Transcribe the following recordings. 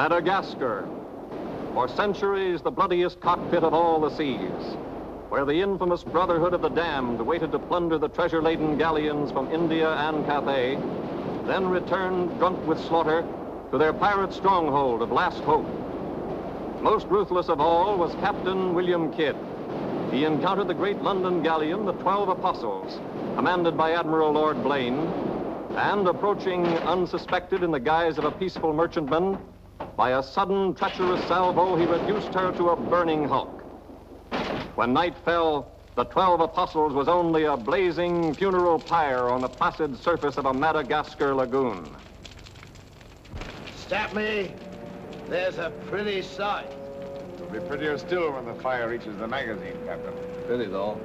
Madagascar, for centuries the bloodiest cockpit of all the seas, where the infamous Brotherhood of the Damned waited to plunder the treasure-laden galleons from India and Cathay, then returned drunk with slaughter to their pirate stronghold of Last Hope. Most ruthless of all was Captain William Kidd. He encountered the great London galleon, the 12 Apostles, commanded by Admiral Lord Blaine, and approaching unsuspected in the guise of a peaceful merchantman, by a sudden treacherous salvo, he reduced her to a burning hulk. When night fell, the 12 Apostles was only a blazing funeral pyre on the placid surface of a Madagascar lagoon. Stop me. There's a pretty sight. It'll be prettier still when the fire reaches the magazine, Captain. Pity, though.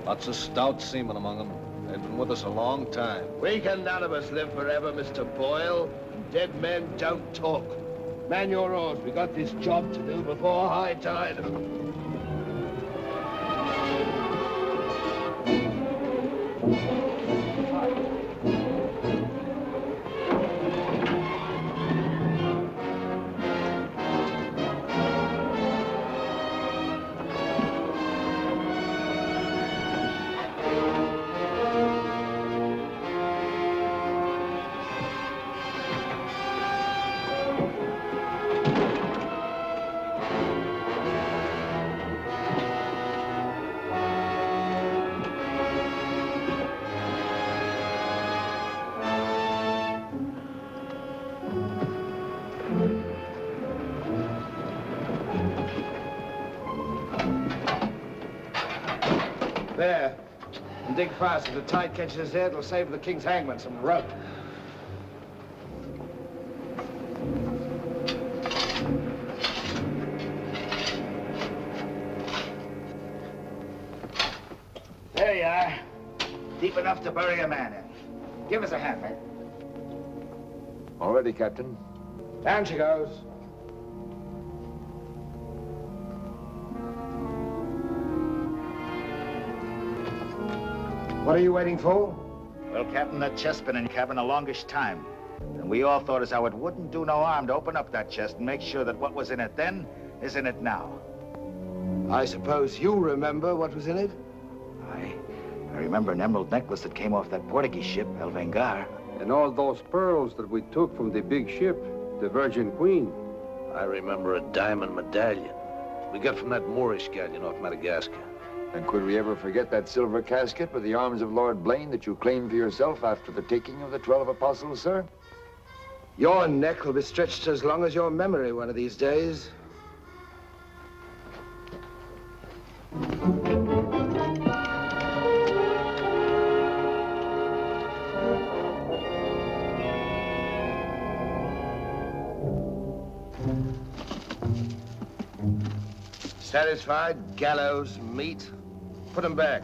Lots of stout seamen among them. They've been with us a long time. We can none of us live forever, Mr. Boyle. Dead men don't talk. Man your oars. We got this job to do before high tide. There. And dig fast. If the tide catches there, it'll save the king's hangman some rope. There you are. Deep enough to bury a man in. Give us a hand, mate. All ready, Captain. Down she goes. What are you waiting for? Well, Captain, that chest's been in the cabin the longest time. And we all thought as how it wouldn't do no harm to open up that chest and make sure that what was in it then is in it now. I suppose you remember what was in it? I remember an emerald necklace that came off that Portuguese ship, El Vengar. And all those pearls that we took from the big ship, the Virgin Queen. I remember a diamond medallion we got from that Moorish galleon off Madagascar. And could we ever forget that silver casket with the arms of Lord Blaine that you claimed for yourself after the taking of the 12 Apostles, sir? Your neck will be stretched as long as your memory one of these days. Satisfied? Gallows, meat. Put them back.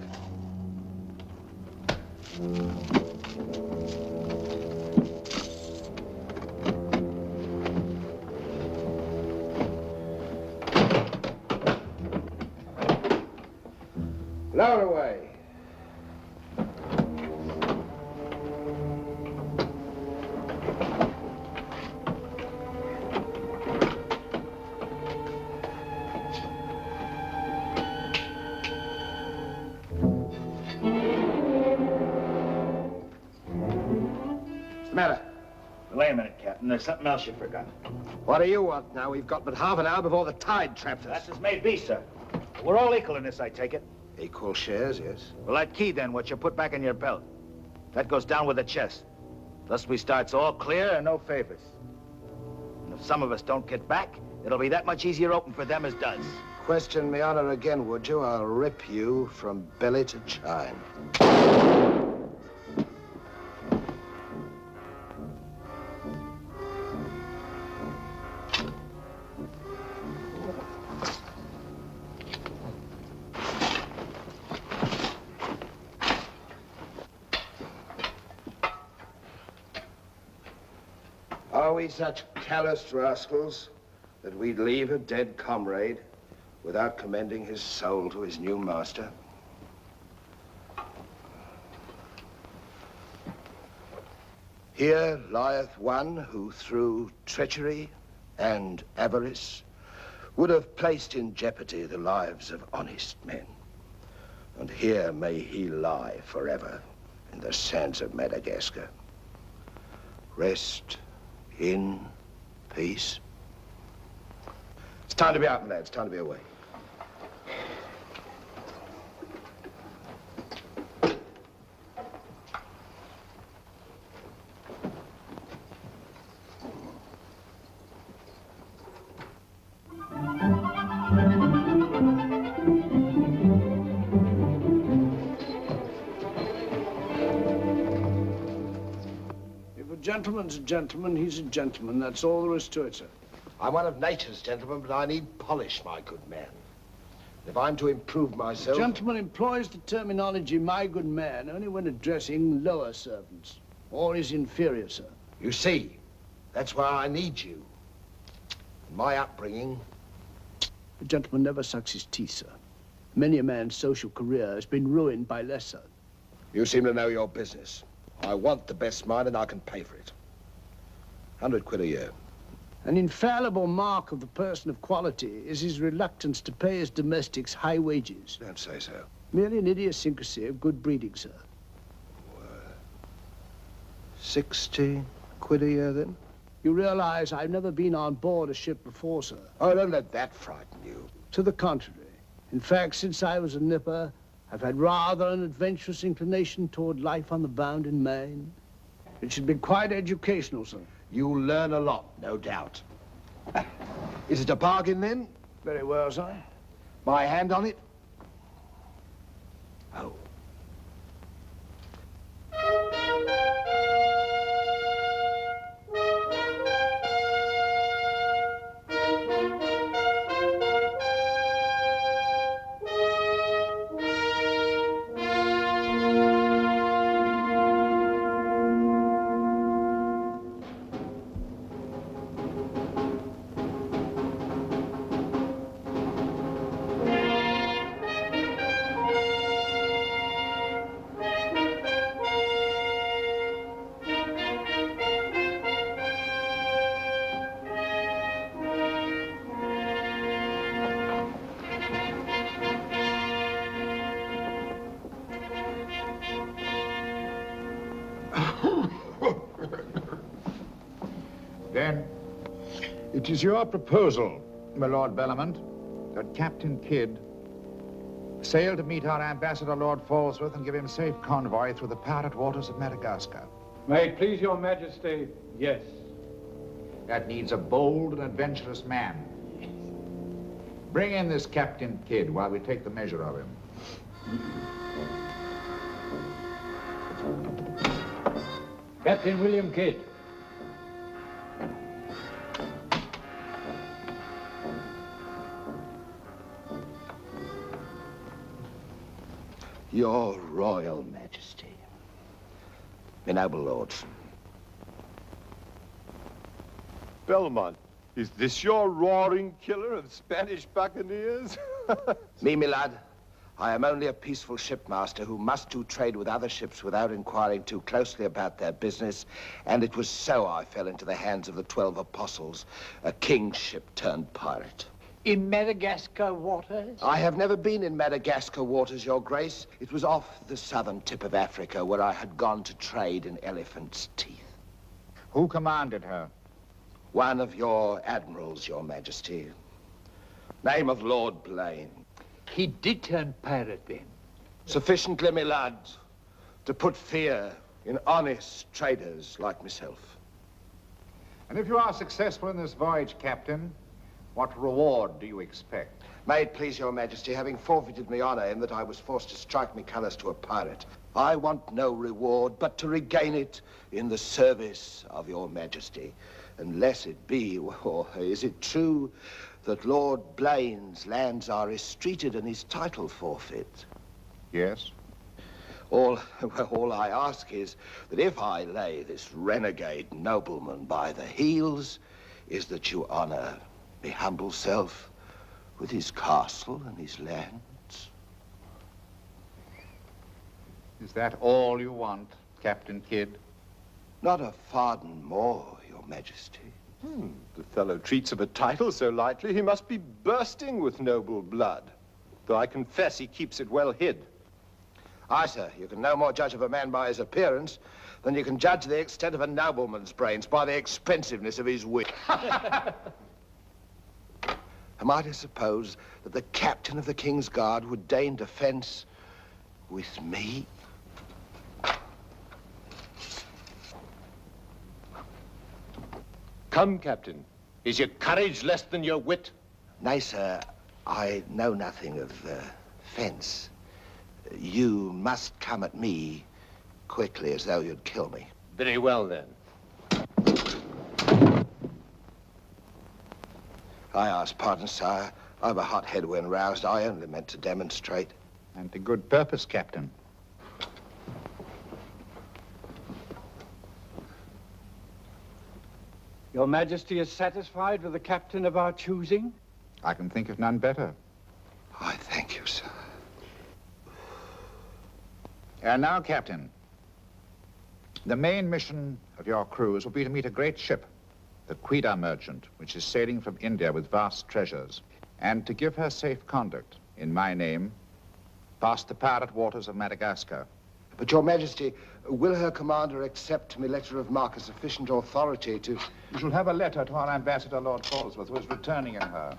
Lower away. Wait a minute, Captain. There's something else you forgot. What do you want now? We've got but half an hour before the tide traps us. That's as may be, sir. We're all equal in this, I take it. Equal shares, yes. Well, that key, then, what you put back in your belt, that goes down with the chest. Thus we starts all clear and no favors. And if some of us don't get back, it'll be that much easier open for them as does. Question me honor again, would you? I'll rip you from belly to chine. Are we such calloused rascals that we'd leave a dead comrade without commending his soul to his new master? Here lieth one who through treachery, and avarice would have placed in jeopardy the lives of honest men. And here may he lie forever in the sands of Madagascar. Rest in peace. It's time to be out, my lad. It's time to be away. Gentleman's a gentleman, he's a gentleman. That's all there is to it, sir. I'm one of nature's gentlemen, but I need polish, my good man. If I'm to improve myself... A gentleman employs the terminology, my good man, only when addressing lower servants, or his inferior, sir. You see, that's why I need you. In my upbringing... A gentleman never sucks his teeth, sir. Many a man's social career has been ruined by lesser. You seem to know your business. I want the best mine, and I can pay for it. 100 quid a year. An infallible mark of the person of quality is his reluctance to pay his domestics high wages. Don't say so. Merely an idiosyncrasy of good breeding, sir. 60 quid a year, then? You realize I've never been on board a ship before, sir. Oh, don't let that frighten you. To the contrary. In fact, since I was a nipper, I've had rather an adventurous inclination toward life on the bound in Maine. It should be quite educational, sir. You'll learn a lot, no doubt. Is it a bargain, then? Very well, sir. My hand on it? Oh. Then, it is your proposal, my Lord Bellomont, that Captain Kidd sail to meet our ambassador, Lord Falsworth, and give him safe convoy through the pirate waters of Madagascar. May it please your majesty, yes. That needs a bold and adventurous man. Bring in this Captain Kidd while we take the measure of him. Captain William Kidd. Your Royal Majesty. My noble lords. Belmont, is this your roaring killer of Spanish buccaneers? Me, my lad, I am only a peaceful shipmaster who must do trade with other ships without inquiring too closely about their business, and it was so I fell into the hands of the 12 apostles, a king's ship turned pirate. In Madagascar waters? I have never been in Madagascar waters, Your Grace. It was off the southern tip of Africa where I had gone to trade in elephants' teeth. Who commanded her? One of your admirals, Your Majesty. Name of Lord Blaine. He did turn pirate then? Sufficiently, my lad, to put fear in honest traders like myself. And if you are successful in this voyage, Captain, what reward do you expect? May it please Your Majesty, having forfeited my honor in that I was forced to strike me colors to a pirate, I want no reward but to regain it in the service of Your Majesty. Unless it be, or is it true that Lord Blaine's lands are estreated and his title forfeit? Yes. All I ask is that if I lay this renegade nobleman by the heels, is that you honor my humble self with his castle and his lands. Is that all you want, Captain Kidd? Not a farden more, Your Majesty. The fellow treats of a title so lightly, he must be bursting with noble blood. Though I confess he keeps it well hid. Aye, sir, you can no more judge of a man by his appearance than you can judge the extent of a nobleman's brains by the expensiveness of his wit. Am I to suppose that the captain of the King's Guard would deign defense with me? Come, Captain. Is your courage less than your wit? Nay, sir, I know nothing of fence. You must come at me quickly as though you'd kill me. Very well, then. I ask pardon, sire. I'm a hothead when roused. I only meant to demonstrate. And to good purpose, Captain. Your Majesty is satisfied with the captain of our choosing? I can think of none better. I thank you, sir. And now, Captain, the main mission of your cruise will be to meet a great ship, the Quida merchant, which is sailing from India with vast treasures, and to give her safe conduct, in my name, past the pirate waters of Madagascar. But, Your Majesty, will her commander accept my letter of marque as sufficient authority to... You shall have a letter to our ambassador, Lord Falsworth, who is returning in her,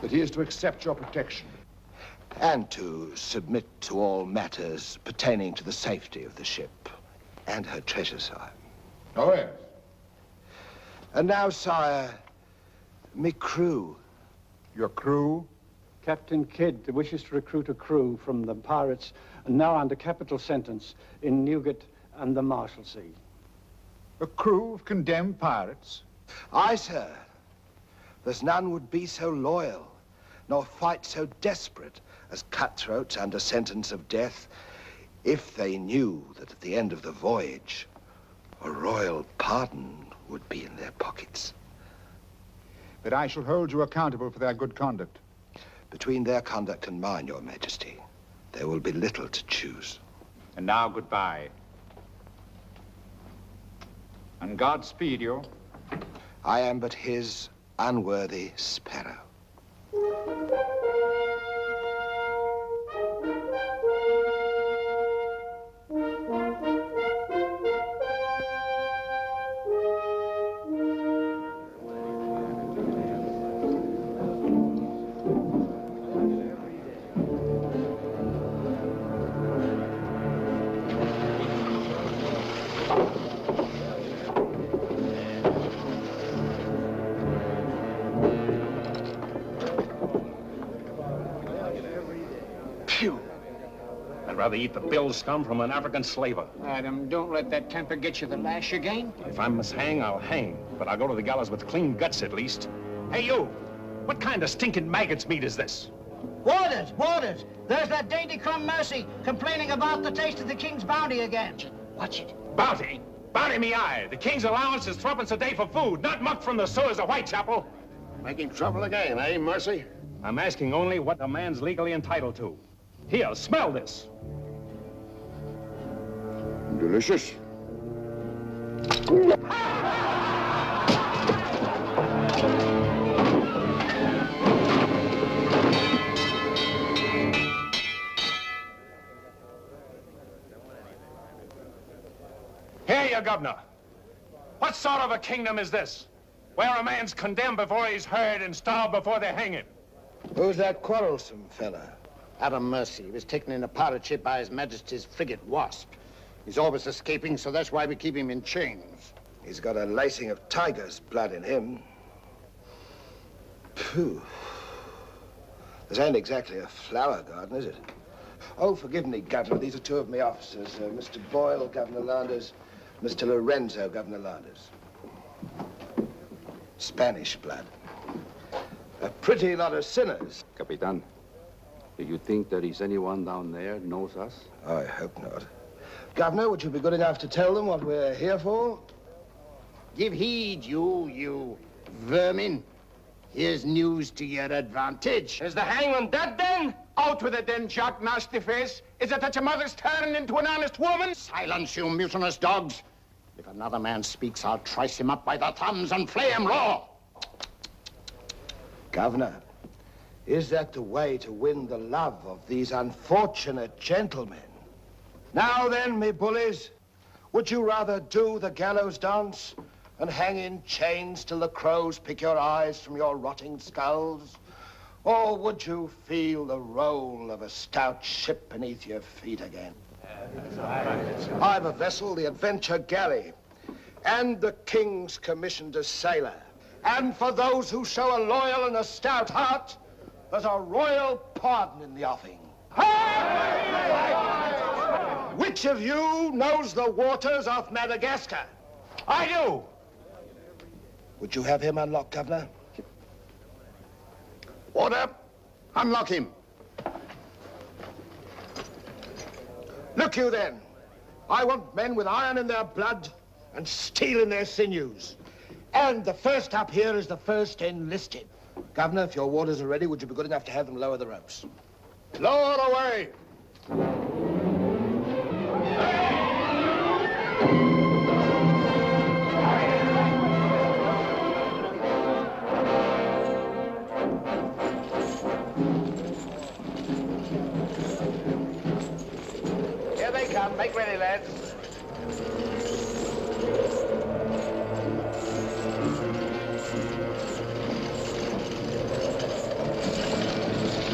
that he is to accept your protection. And to submit to all matters pertaining to the safety of the ship and her treasure, sire. Oh, yes. And now, sire, me crew. Your crew? Captain Kidd wishes to recruit a crew from the pirates now under capital sentence in Newgate and the Marshalsea. A crew of condemned pirates? Aye, sir. There's none would be so loyal, nor fight so desperate as cutthroats under sentence of death, if they knew that at the end of the voyage, a royal pardon would be in their pockets. But I shall hold you accountable for their good conduct. Between their conduct and mine, Your Majesty, there will be little to choose. And now, goodbye. And God speed you. I am but his unworthy sparrow. Rather eat the bill scum from an African slaver. Adam, don't let that temper get you the lash again. If I must hang, I'll hang. But I'll go to the gallows with clean guts at least. Hey, you! What kind of stinking maggot's meat is this? Warders! Warders! There's that dainty crumb Mercy complaining about the taste of the king's bounty again. Watch it. Bounty? Bounty me eye. The king's allowance is 3 a day for food, not muck from the sewers of Whitechapel. Making trouble again, eh, Mercy? I'm asking only what a man's legally entitled to. Here, smell this. Delicious. Here, you governor. What sort of a kingdom is this? Where a man's condemned before he's heard and starved before they hang him? Who's that quarrelsome fella? Adam Mercy. He was taken in a pirate ship by His Majesty's frigate Wasp. He's always escaping, so that's why we keep him in chains. He's got a lacing of tiger's blood in him. Phew. This ain't exactly a flower garden, is it? Oh, forgive me, Governor. These are two of my officers. Mr. Boyle, Governor Landers. Mr. Lorenzo, Governor Landers. Spanish blood. A pretty lot of sinners. Capitan, do you think there is anyone down there knows us? I hope not. Governor, would you be good enough to tell them what we're here for? Give heed, you vermin. Here's news to your advantage. Is the hangman dead, then? Out with it, then, Jock Nasty Face. Is it that your mother's turned into an honest woman? Silence, you mutinous dogs. If another man speaks, I'll trice him up by the thumbs and flay him raw. Governor, is that the way to win the love of these unfortunate gentlemen? Now then, me bullies, would you rather do the gallows dance and hang in chains till the crows pick your eyes from your rotting skulls? Or would you feel the roll of a stout ship beneath your feet again? I've a vessel, the Adventure Galley, and the King's commissioned a sailor. And for those who show a loyal and a stout heart, there's a royal pardon in the offing. Which of you knows the waters off Madagascar? I do. Would you have him unlocked, Governor? Order, unlock him. Look you then, I want men with iron in their blood and steel in their sinews. And the first up here is the first enlisted. Governor, if your warders are ready, would you be good enough to have them lower the ropes? Lower away! Here they come. Make ready, lads.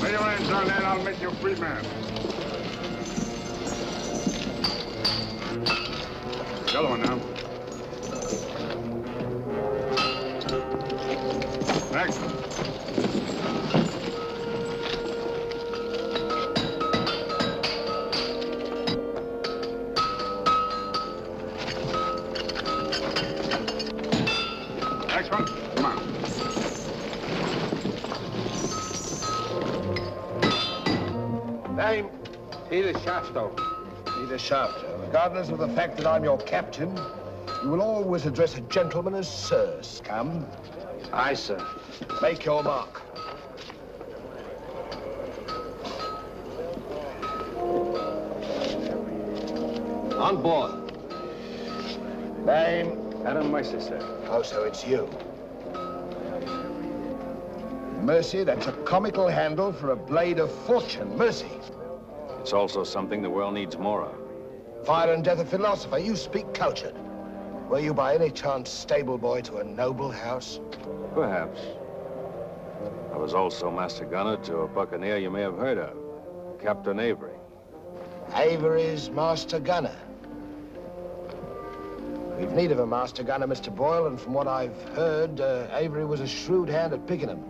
Lay your hands on that, I'll make you a free man. The other one now. Next. Next one. Come on. Name? Peter Shafto. Peter Shafto. Regardless of the fact that I'm your captain, you will always address a gentleman as Sir, scum. Aye, sir. Make your mark. On board. Name? Adam Mercer, sir. Oh, so it's you. Mercy, that's a comical handle for a blade of fortune. Mercy. It's also something the world needs more of. Fire and death a philosopher. You speak cultured. Were you by any chance stable boy to a noble house? Perhaps. I was also master gunner to a buccaneer you may have heard of, Captain Avery. Avery's master gunner. We've need of a master gunner, Mr. Boyle, and from what I've heard, Avery was a shrewd hand at picking them.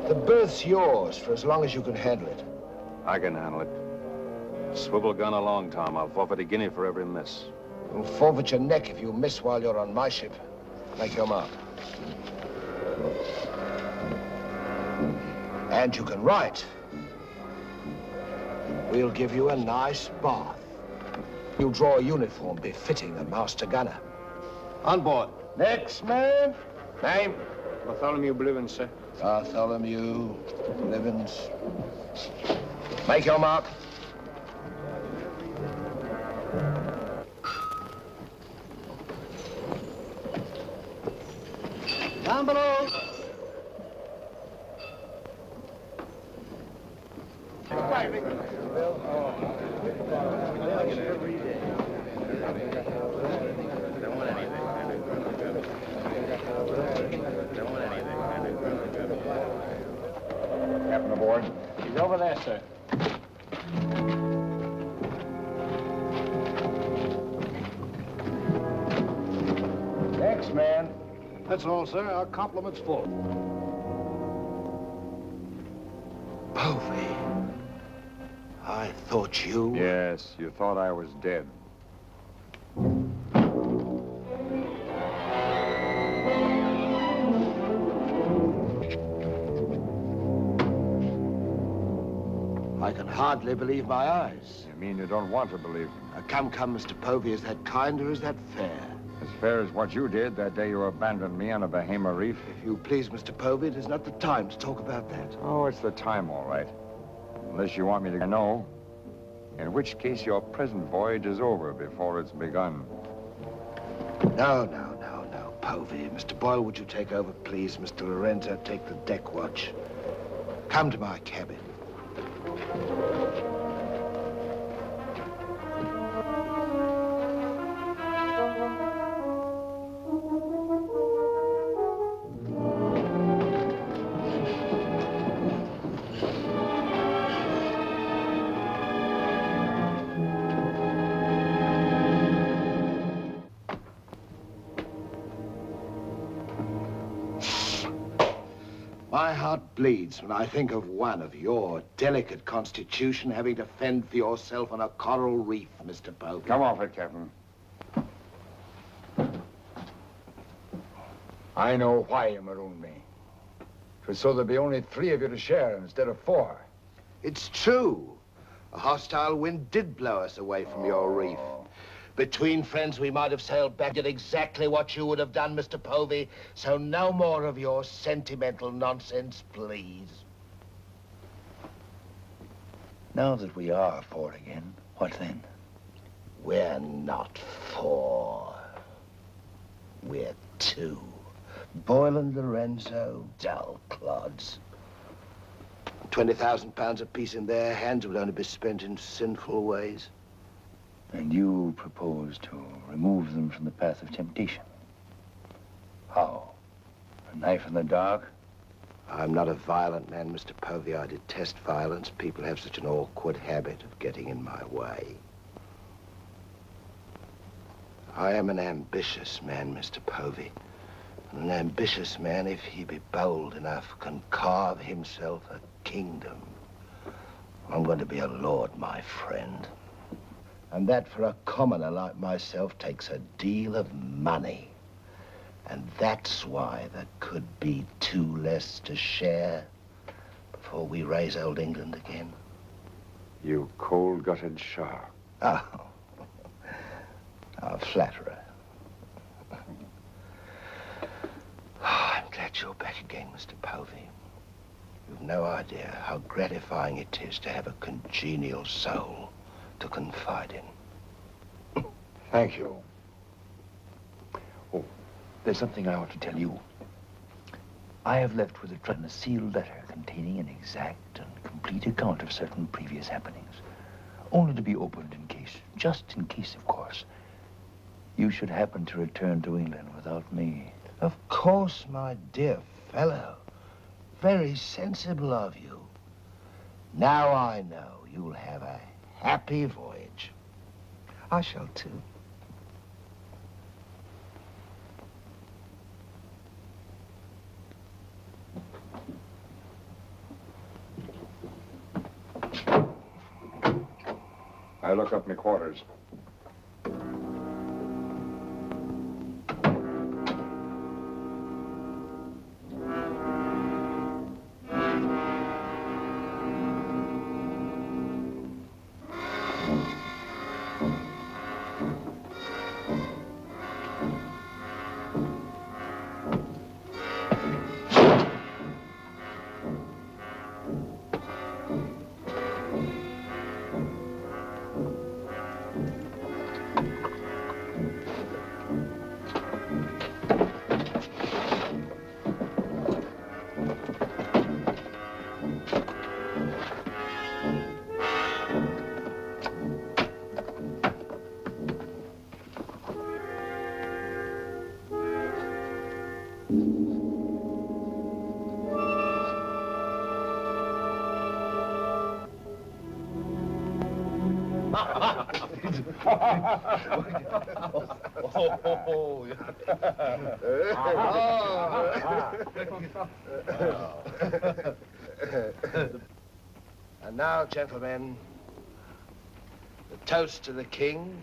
The berth's yours for as long as you can handle it. I can handle it. Swivel gun along, Tom. I'll forfeit a guinea for every miss. You'll forfeit your neck if you miss while you're on my ship. Make your mark. And you can write. We'll give you a nice bath. You'll draw a uniform befitting a master gunner. On board. Next man. Name? Bartholomew Blivens, sir. Bartholomew Blivens. Make your mark. Down below. Captain aboard. He's over there, sir. Next man. That's all, sir. Our compliments full. Povey. I thought you... Yes, you thought I was dead. I can hardly believe my eyes. You mean you don't want to believe me? Come, Mr. Povey. Is that kind or is that fair? As fair as what you did that day you abandoned me on a Bahama reef. If you please, Mr. Povey, it is not the time to talk about that. Oh, it's the time, all right. Unless you want me to know. In which case your present voyage is over before it's begun. No, Povey. Mr. Boyle, would you take over, please? Mr. Lorenzo, take the deck watch. Come to my cabin. My heart bleeds when I think of one of your delicate constitution having to fend for yourself on a coral reef, Mr. Povey. Come off it, Captain. I know why you marooned me. It was so there'd be only 3 of you to share instead of 4. It's true. A hostile wind did blow us away from your reef. Between friends, we might have sailed back, did exactly what you would have done, Mr. Povey. So no more of your sentimental nonsense, please. Now that we are 4 again, what then? We're not 4. We're 2. Boyle and Lorenzo, dull clods. 20,000 pounds apiece in their hands would only be spent in sinful ways. And you propose to remove them from the path of temptation. How? A knife in the dark? I'm not a violent man, Mr. Povey. I detest violence. People have such an awkward habit of getting in my way. I am an ambitious man, Mr. Povey. And an ambitious man, if he be bold enough, can carve himself a kingdom. I'm going to be a lord, my friend. And that for a commoner like myself takes a deal of money. And that's why there could be 2 less to share before we raise old England again. You cold-gutted shark. Oh, a flatterer. Oh, I'm glad you're back again, Mr. Povey. You've no idea how gratifying it is to have a congenial soul to confide in. Thank you. Oh, there's something I ought to tell you. I have left with the Britton a sealed letter containing an exact and complete account of certain previous happenings, only to be opened in case, just in case, of course, you should happen to return to England without me. Of course, my dear fellow. Very sensible of you. Now I know you'll have a happy voyage. I shall too. I look up my quarters. And now, gentlemen, the toast to the king,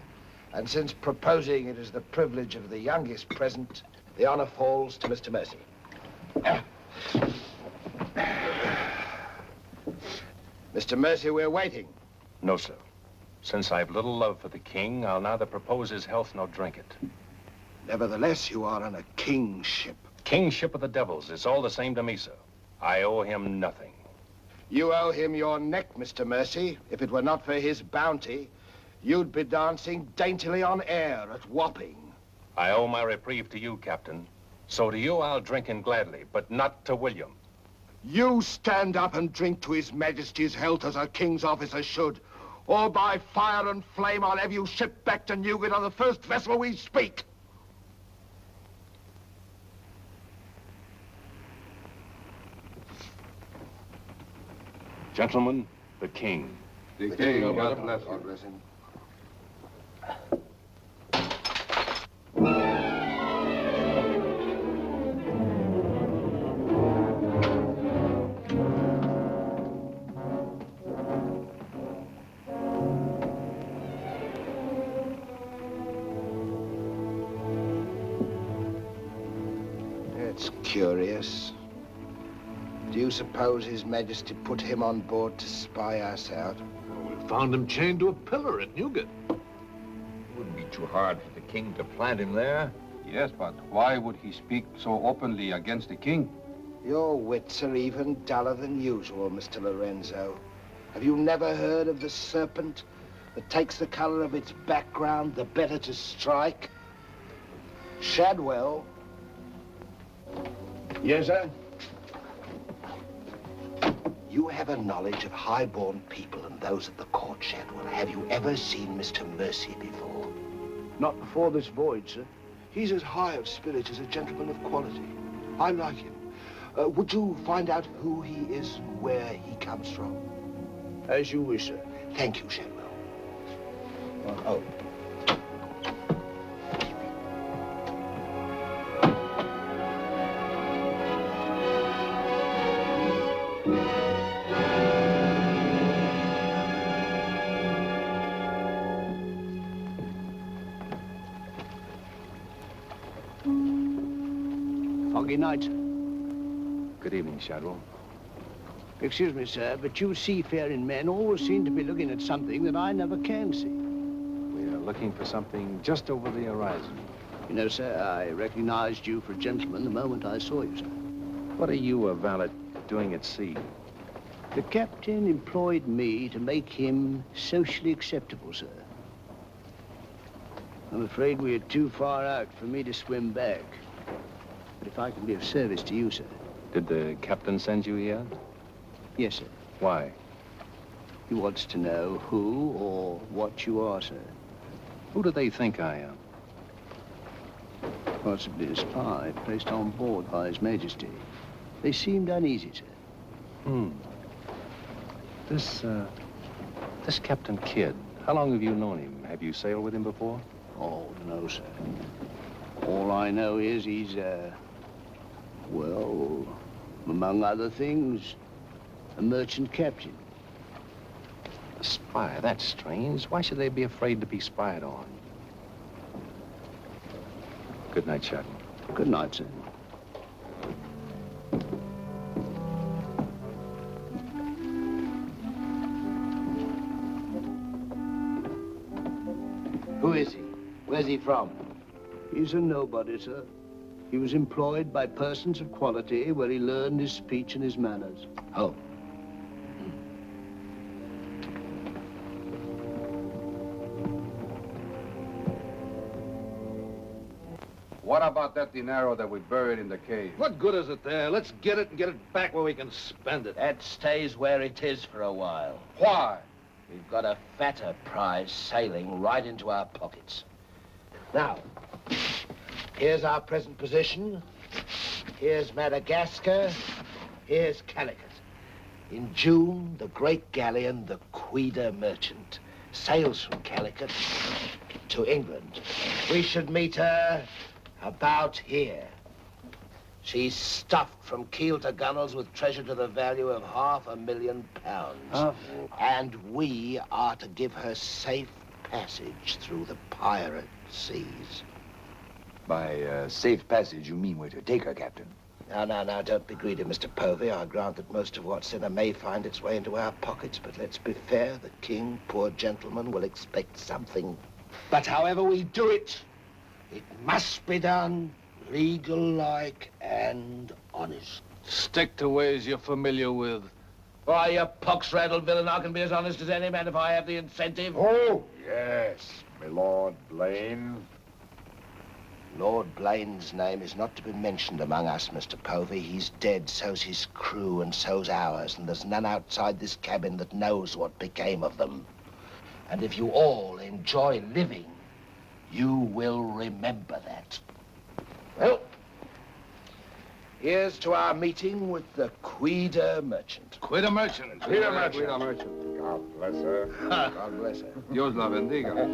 and since proposing it is the privilege of the youngest present, the honor falls to Mr. Mercy. Mr. Mercy, we're waiting. No, sir. Since I've little love for the king, I'll neither propose his health nor drink it. Nevertheless, you are on a kingship. Kingship of the devils. It's all the same to me, sir. I owe him nothing. You owe him your neck, Mr. Mercy. If it were not for his bounty, you'd be dancing daintily on air at Wapping. I owe my reprieve to you, Captain. So to you I'll drink in gladly, but not to William. You stand up and drink to His Majesty's health as a king's officer should, or by fire and flame I'll have you shipped back to Newgate on the first vessel we speak. Gentlemen, the king. The king, God bless you. God bless him. It's curious. Do you suppose His Majesty put him on board to spy us out? We found him chained to a pillar at Newgate. Wouldn't be too hard for the king to plant him there. Yes, but why would he speak so openly against the king? Your wits are even duller than usual, Mr. Lorenzo. Have you never heard of the serpent that takes the color of its background the better to strike? Shadwell. Yes, sir? You have a knowledge of high-born people and those at the court, Shadwell. Have you ever seen Mr. Mercy before? Not before this voyage, sir. He's as high of spirit as a gentleman of quality. I like him. Would you find out who he is and where he comes from? As you wish, sir. Thank you, Shadwell. Oh. Foggy night. Good evening, Shadwell. Excuse me, sir, but you seafaring men always seem to be looking at something that I never can see. We are looking for something just over the horizon. You know, sir, I recognized you for a gentleman the moment I saw you, sir. What are you, a valet, doing at sea? The captain employed me to make him socially acceptable, sir. I'm afraid we are too far out for me to swim back. But if I can be of service to you, sir. Did the captain send you here? Yes, sir. Why? He wants to know who or what you are, sir. Who do they think I am? Possibly a spy placed on board by His Majesty. They seemed uneasy, sir. This Captain Kidd, how long have you known him? Have you sailed with him before? Oh, no, sir. All I know is he's, well, among other things, a merchant captain. A spy? That's strange. Why should they be afraid to be spied on? Good night, Shadwell. Good night, sir. Who is he? Where's he from? He's a nobody, sir. He was employed by persons of quality where he learned his speech and his manners. Oh. What about that dinero that we buried in the cave? What good is it there? Let's get it and get it back where we can spend it. That stays where it is for a while. Why? We've got a fatter prize sailing right into our pockets. Now, here's our present position. Here's Madagascar. Here's Calicut. In June, the great galleon, the Quida Merchant, sails from Calicut to England. We should meet her about here. She's stuffed from keel to gunwales with treasure to the value of £500,000. And we are to give her safe passage through the pirate seas. By safe passage, you mean we're to take her, Captain? Now, don't be greedy, Mr. Povey. I grant that most of what's in her may find its way into our pockets, but let's be fair. The king, poor gentleman, will expect something. But however we do it, it must be done legal-like and honest. Stick to ways you're familiar with. Why, you pox-rattled villain, I can be as honest as any man if I have the incentive. Oh, yes, my Lord Blaine. Lord Blaine's name is not to be mentioned among us, Mr. Povey. He's dead, so's his crew and so's ours, and there's none outside this cabin that knows what became of them. And if you all enjoy living, you will remember that. Well, here's to our meeting with the Quida merchant. Quida merchant. Quida merchant. Quida merchant. God bless her. God bless her. Dios la bendiga.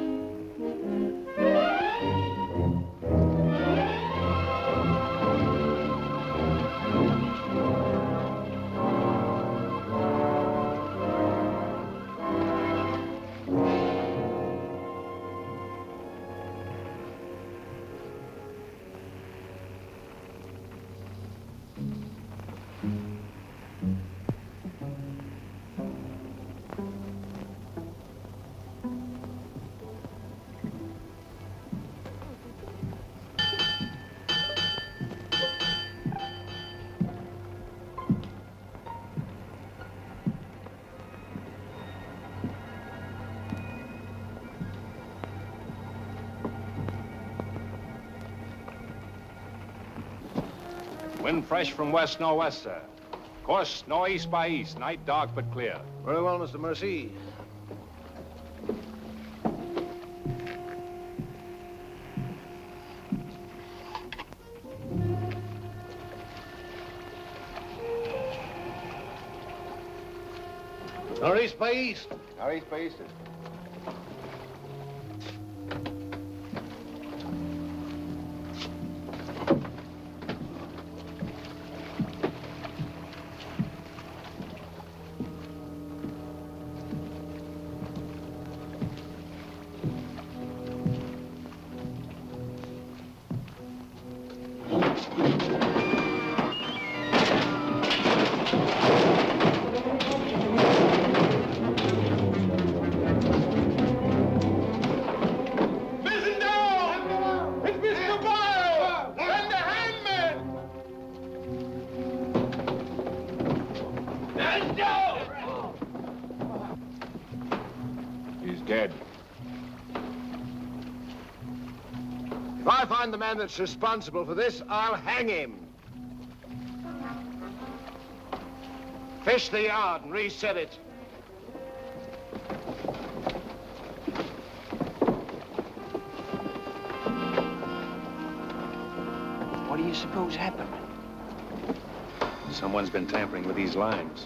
Wind fresh from west-northwest, sir. Course northeast by east. Night dark but clear. Very well, Mr. Mercy. Northeast by east. Northeast by east. Dead. If I find the man that's responsible for this, I'll hang him. Fish the yard and reset it. What do you suppose happened? Someone's been tampering with these lines.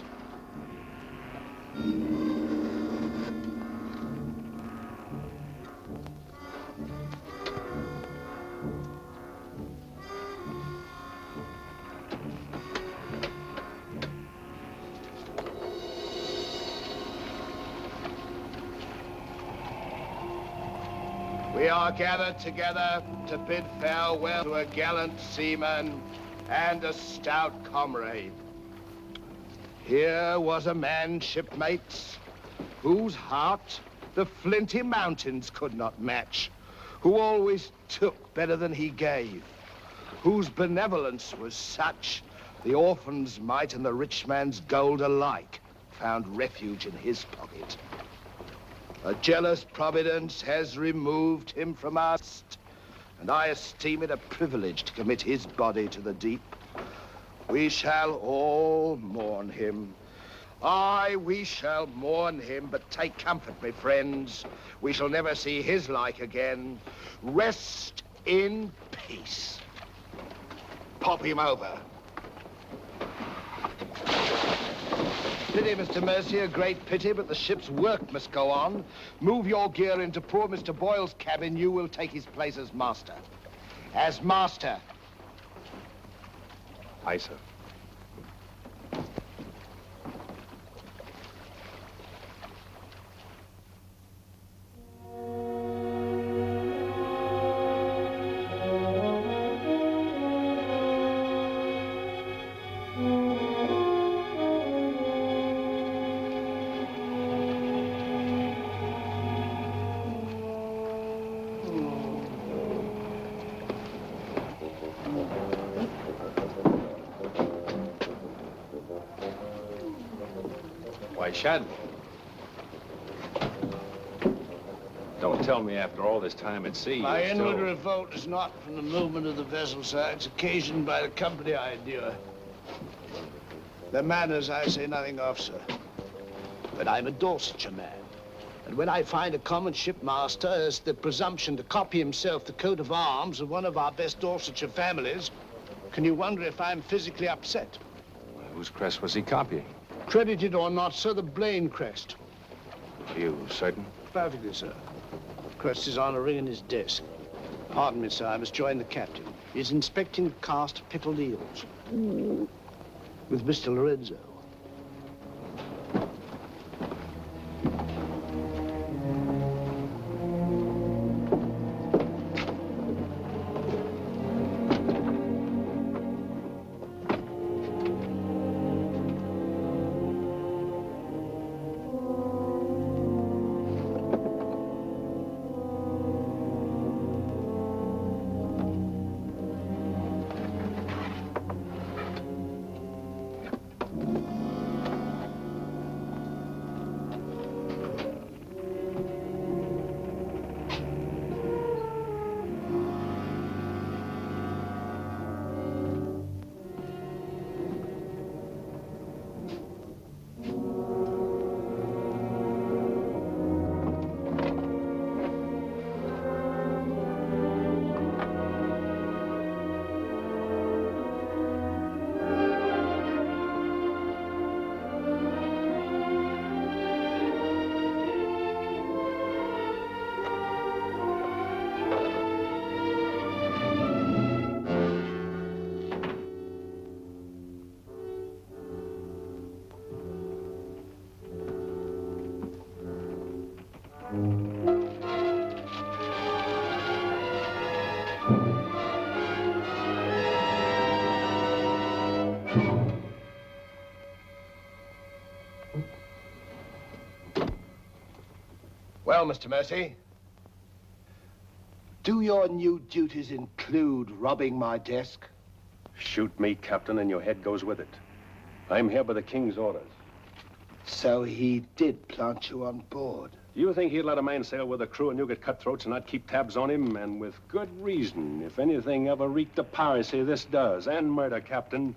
We are gathered together to bid farewell to a gallant seaman and a stout comrade. Here was a man, shipmates, whose heart the flinty mountains could not match, who always took better than he gave, whose benevolence was such the orphan's mite and the rich man's gold alike found refuge in his pocket. A jealous providence has removed him from us, and I esteem it a privilege to commit his body to the deep. We shall all mourn him. Aye, we shall mourn him, but take comfort, my friends. We shall never see his like again. Rest in peace. Pop him over. Pity, Mr. Mercy, a great pity, but the ship's work must go on. Move your gear into poor Mr. Boyle's cabin. You will take his place as master. As master. Aye, sir. Why, Shad? Don't tell me after all this time at sea. My you're inward still... revolt is not from the movement of the vessel, sir. It's occasioned by the company I endure. The manners I say nothing of, sir. But I'm a Dorsetshire man. And when I find a common shipmaster has the presumption to copy himself the coat of arms of one of our best Dorsetshire families, can you wonder if I'm physically upset? Whose crest was he copying? Credited or not, sir, the Blaine crest. Are you certain? Perfectly, sir. Crest is on a ring in his desk. Pardon me, sir, I must join the captain. He's inspecting the cast of pickled eels. With Mr. Lorenzo. Well, Mr. Mercy, do your new duties include robbing my desk? Shoot me, Captain, and your head goes with it. I'm here by the King's orders. So he did plant you on board? Do you think he'd let a man sail with a crew and you get cutthroats and not keep tabs on him? And with good reason. If anything ever reeked of piracy, this does. And murder, Captain.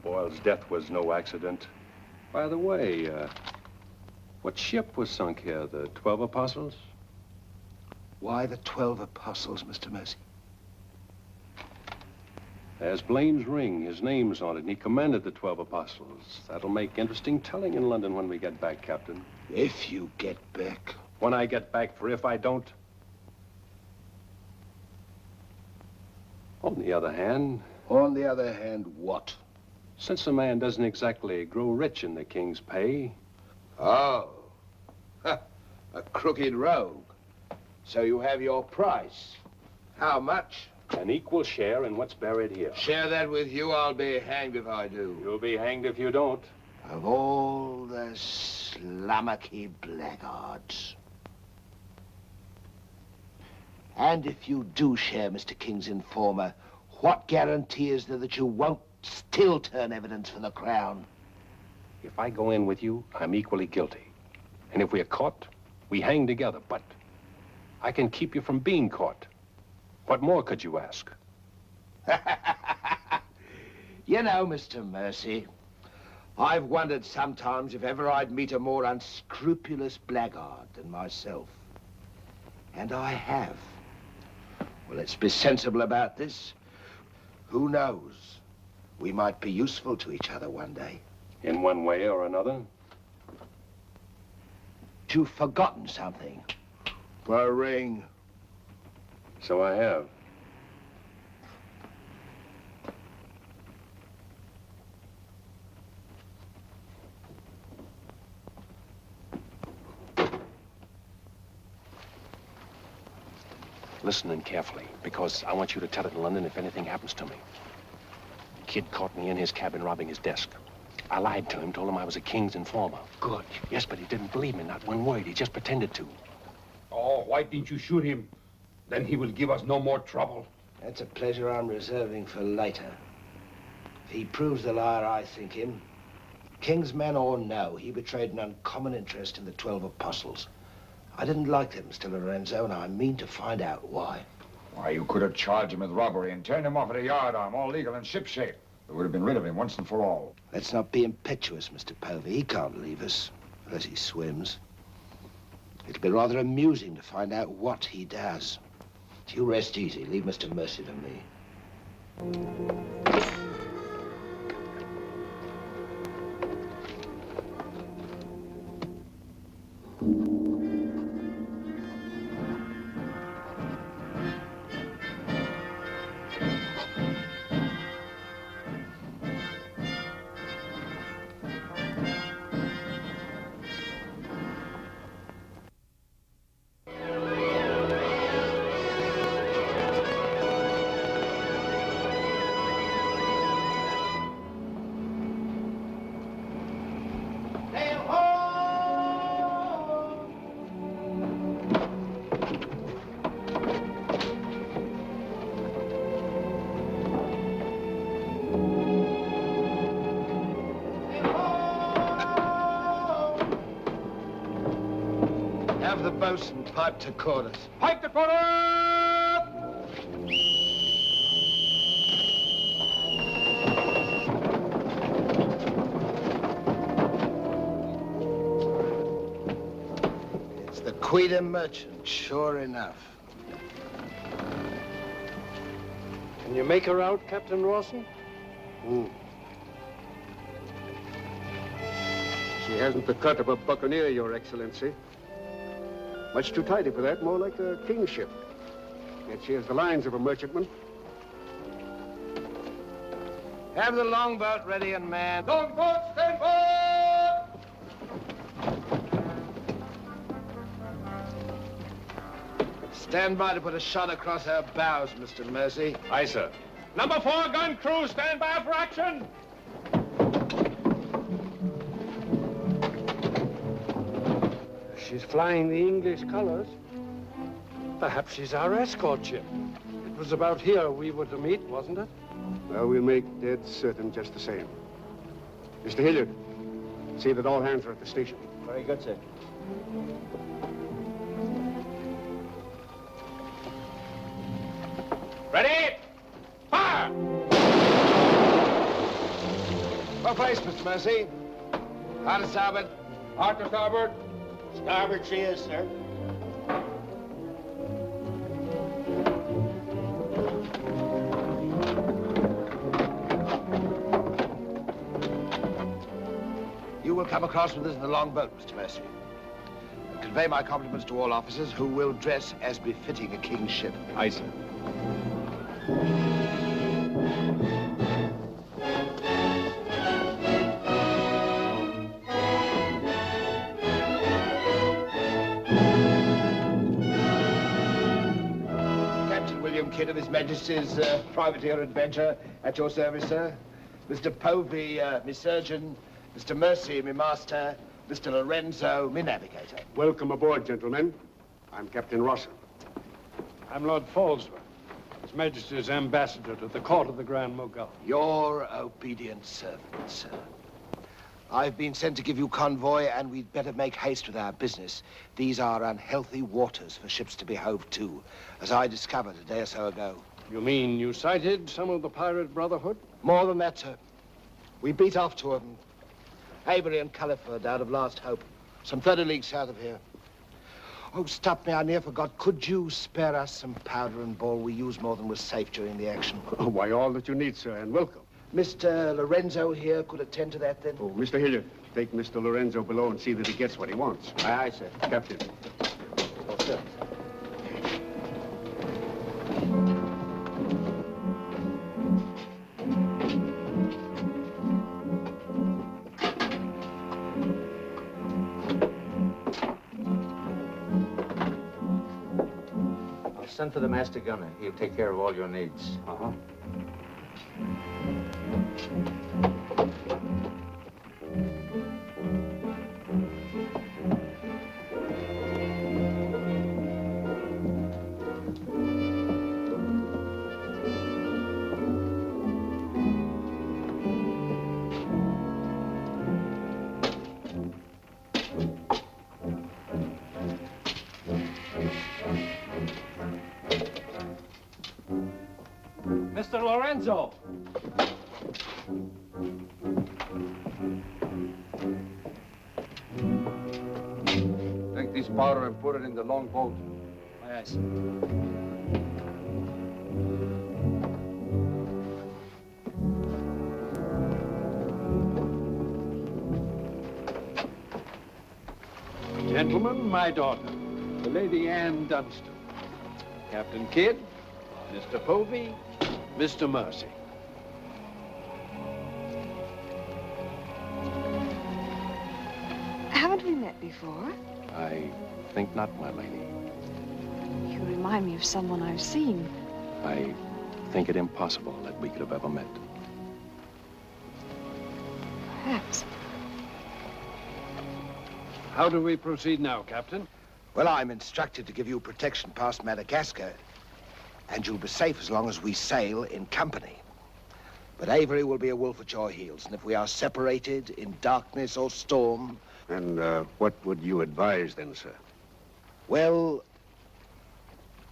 Boyle's death was no accident. By the way, what ship was sunk here? The 12 Apostles? Why the 12 Apostles, Mr. Mercy? There's Blaine's ring. His name's on it, and he commanded the 12 Apostles. That'll make interesting telling in London when we get back, Captain. If you get back. When I get back, for if I don't. On the other hand... On the other hand, what? Since a man doesn't exactly grow rich in the King's pay... Oh. A crooked rogue. So you have your price. How much? An equal share in what's buried here. Share that with you, I'll be hanged if I do. You'll be hanged if you don't. Of all the slummocky blackguards. And if you do share Mr. King's informer, what guarantee is there that you won't still turn evidence for the Crown? If I go in with you, I'm equally guilty. And if we're caught, we hang together. But I can keep you from being caught. What more could you ask? You know, Mr. Mercy, I've wondered sometimes if ever I'd meet a more unscrupulous blackguard than myself. And I have. Well, let's be sensible about this. Who knows? We might be useful to each other one day. In one way or another? You've forgotten something. A ring. So I have. Listen in carefully, because I want you to tell it in London if anything happens to me. Kid caught me in his cabin robbing his desk. I lied to him, told him I was a King's informer. Good. Yes, but he didn't believe me, not one word. He just pretended to. Oh, why didn't you shoot him? Then he will give us no more trouble. That's a pleasure I'm reserving for later. If he proves the liar I think him, King's men or no, he betrayed an uncommon interest in the 12 apostles. I didn't like them, Mr. Lorenzo, and I mean to find out why. Why, you could have charged him with robbery and turned him off at a yardarm, all legal and shipshape. We would have been rid of him once and for all. Let's not be impetuous, Mr. Povey. He can't leave us, unless he swims. It'll be rather amusing to find out what he does. You rest easy. Leave Mr. Mercy to me. Have the boatswain pipe to quarters. Pipe to quarters! It's the Queen Merchant, sure enough. Can you make her out, Captain Rawson? She hasn't the cut of a buccaneer, Your Excellency. Much too tidy for that, more like a king's ship. Yet she has the lines of a merchantman. Have the longboat ready and manned. Longboat, stand by! Stand by to put a shot across her bows, Mr. Mercy. Aye, sir. Number 4 gun crew, stand by for action! She's flying the English colors. Perhaps she's our escort ship. It was about here we were to meet, wasn't it? Well, we'll make dead certain just the same. Mr. Hilliard, see that all hands are at the station. Very good, sir. Ready? Fire! Well placed, Mr. Mercy. Hard to starboard. Hard to starboard. Starboard she is, sir. You will come across with us in the longboat, Mr. Mercy. And convey my compliments to all officers who will dress as befitting a king's ship. Aye, sir. Kidd of His Majesty's privateer Adventure, at your service, sir. Mr. Povey, me surgeon. Mr. Mercy, me master. Mr. Lorenzo, me navigator. Welcome aboard, gentlemen. I'm Captain Rawson. I'm Lord Falsworth, His Majesty's ambassador to the court of the Grand Mogul. Your obedient servant, sir. I've been sent to give you convoy, and we'd better make haste with our business. These are unhealthy waters for ships to be hove to, as I discovered a day or so ago. You mean you sighted some of the pirate brotherhood? More than that, sir. We beat off two of them. Avery and Culliford, out of Last Hope. Some 30 leagues south of here. Oh, stop me, I near forgot. Could you spare us some powder and ball? We used more than was safe during the action. Oh, why, all that you need, sir, and welcome. Mr. Lorenzo here could attend to that, then? Oh, Mr. Hilliard, take Mr. Lorenzo below and see that he gets what he wants. Aye, aye, sir. Captain. Oh, sir. I'll send for the master gunner. He'll take care of all your needs. Uh-huh. Master Lorenzo. Take this powder and put it in the long boat. Aye, sir. Gentlemen, my daughter, the Lady Anne Dunstan. Captain Kidd, Mr. Povey, Mr. Mercy. Haven't we met before? I think not, my lady. You remind me of someone I've seen. I think it impossible that we could have ever met. Perhaps. How do we proceed now, Captain? Well, I'm instructed to give you protection past Madagascar, and you'll be safe as long as we sail in company. But Avery will be a wolf at your heels, and if we are separated in darkness or storm... And what would you advise then, sir? Well,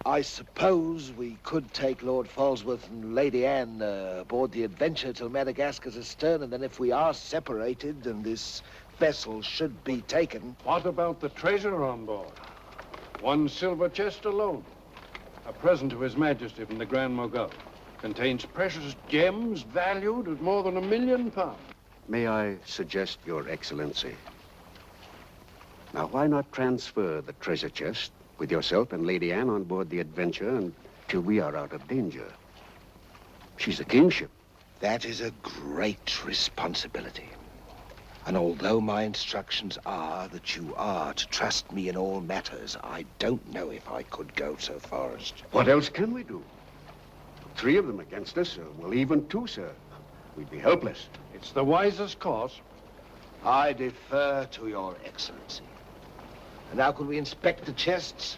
I suppose we could take Lord Falsworth and Lady Anne aboard the Adventure till Madagascar's astern, and then if we are separated and this vessel should be taken... What about the treasure on board? One silver chest alone. A present to His Majesty from the Grand Mogul. Contains precious gems valued at more than £1 million. May I suggest, Your Excellency? Now, why not transfer the treasure chest with yourself and Lady Anne on board the Adventure until we are out of danger? She's a kingship. That is a great responsibility. And although my instructions are that you are to trust me in all matters, I don't know if I could go so far as to... What else can we do? 3 of them against us, well, even 2, sir. We'd be helpless. It's the wisest course. I defer to Your Excellency. And now could we inspect the chests?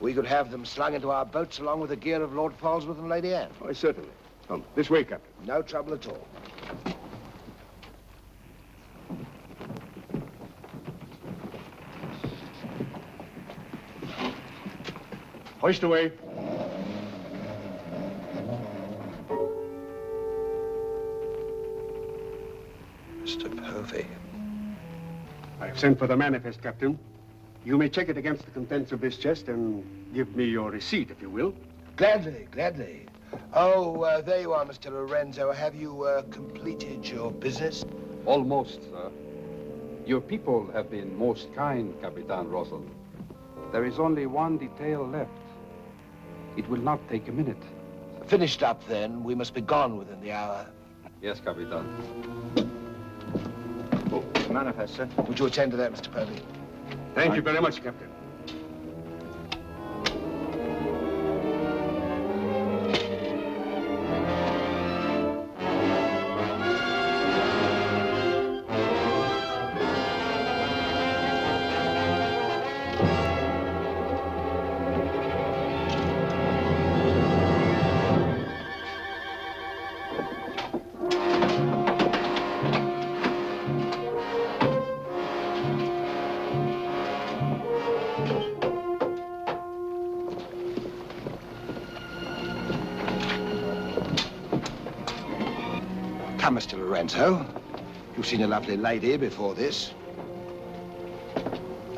We could have them slung into our boats along with the gear of Lord Falsworth and Lady Anne. Oh, certainly. Come, this way, Captain. No trouble at all. Hoist away. Mr. Povey. I've sent for the manifest, Captain. You may check it against the contents of this chest and give me your receipt, if you will. Gladly, gladly. Oh, there you are, Mr. Lorenzo. Have you completed your business? Almost, sir. Your people have been most kind, Capitan Russell. There is only one detail left. It will not take a minute. Finished up, then. We must be gone within the hour. Yes, Capitan. Oh, manifest, sir. Would you attend to that, Mr. Povey? Thank you very much, Captain. Come, Mr. Lorenzo. You've seen a lovely lady before this.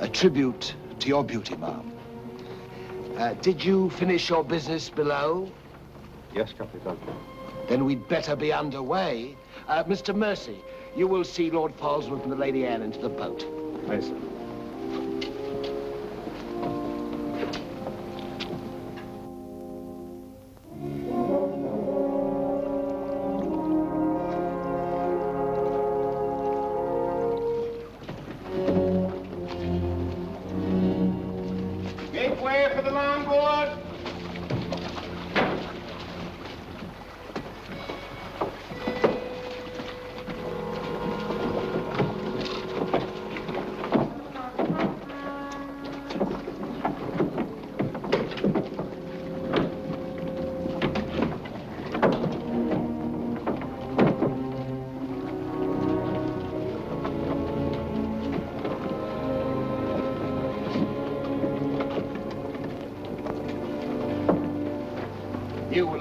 A tribute to your beauty, ma'am. Did you finish your business below? Yes, Capitan. Then we'd better be underway. Mr. Mercy, you will see Lord Falsworth and the Lady Anne into the boat. Aye, sir. Gateway for the longboard.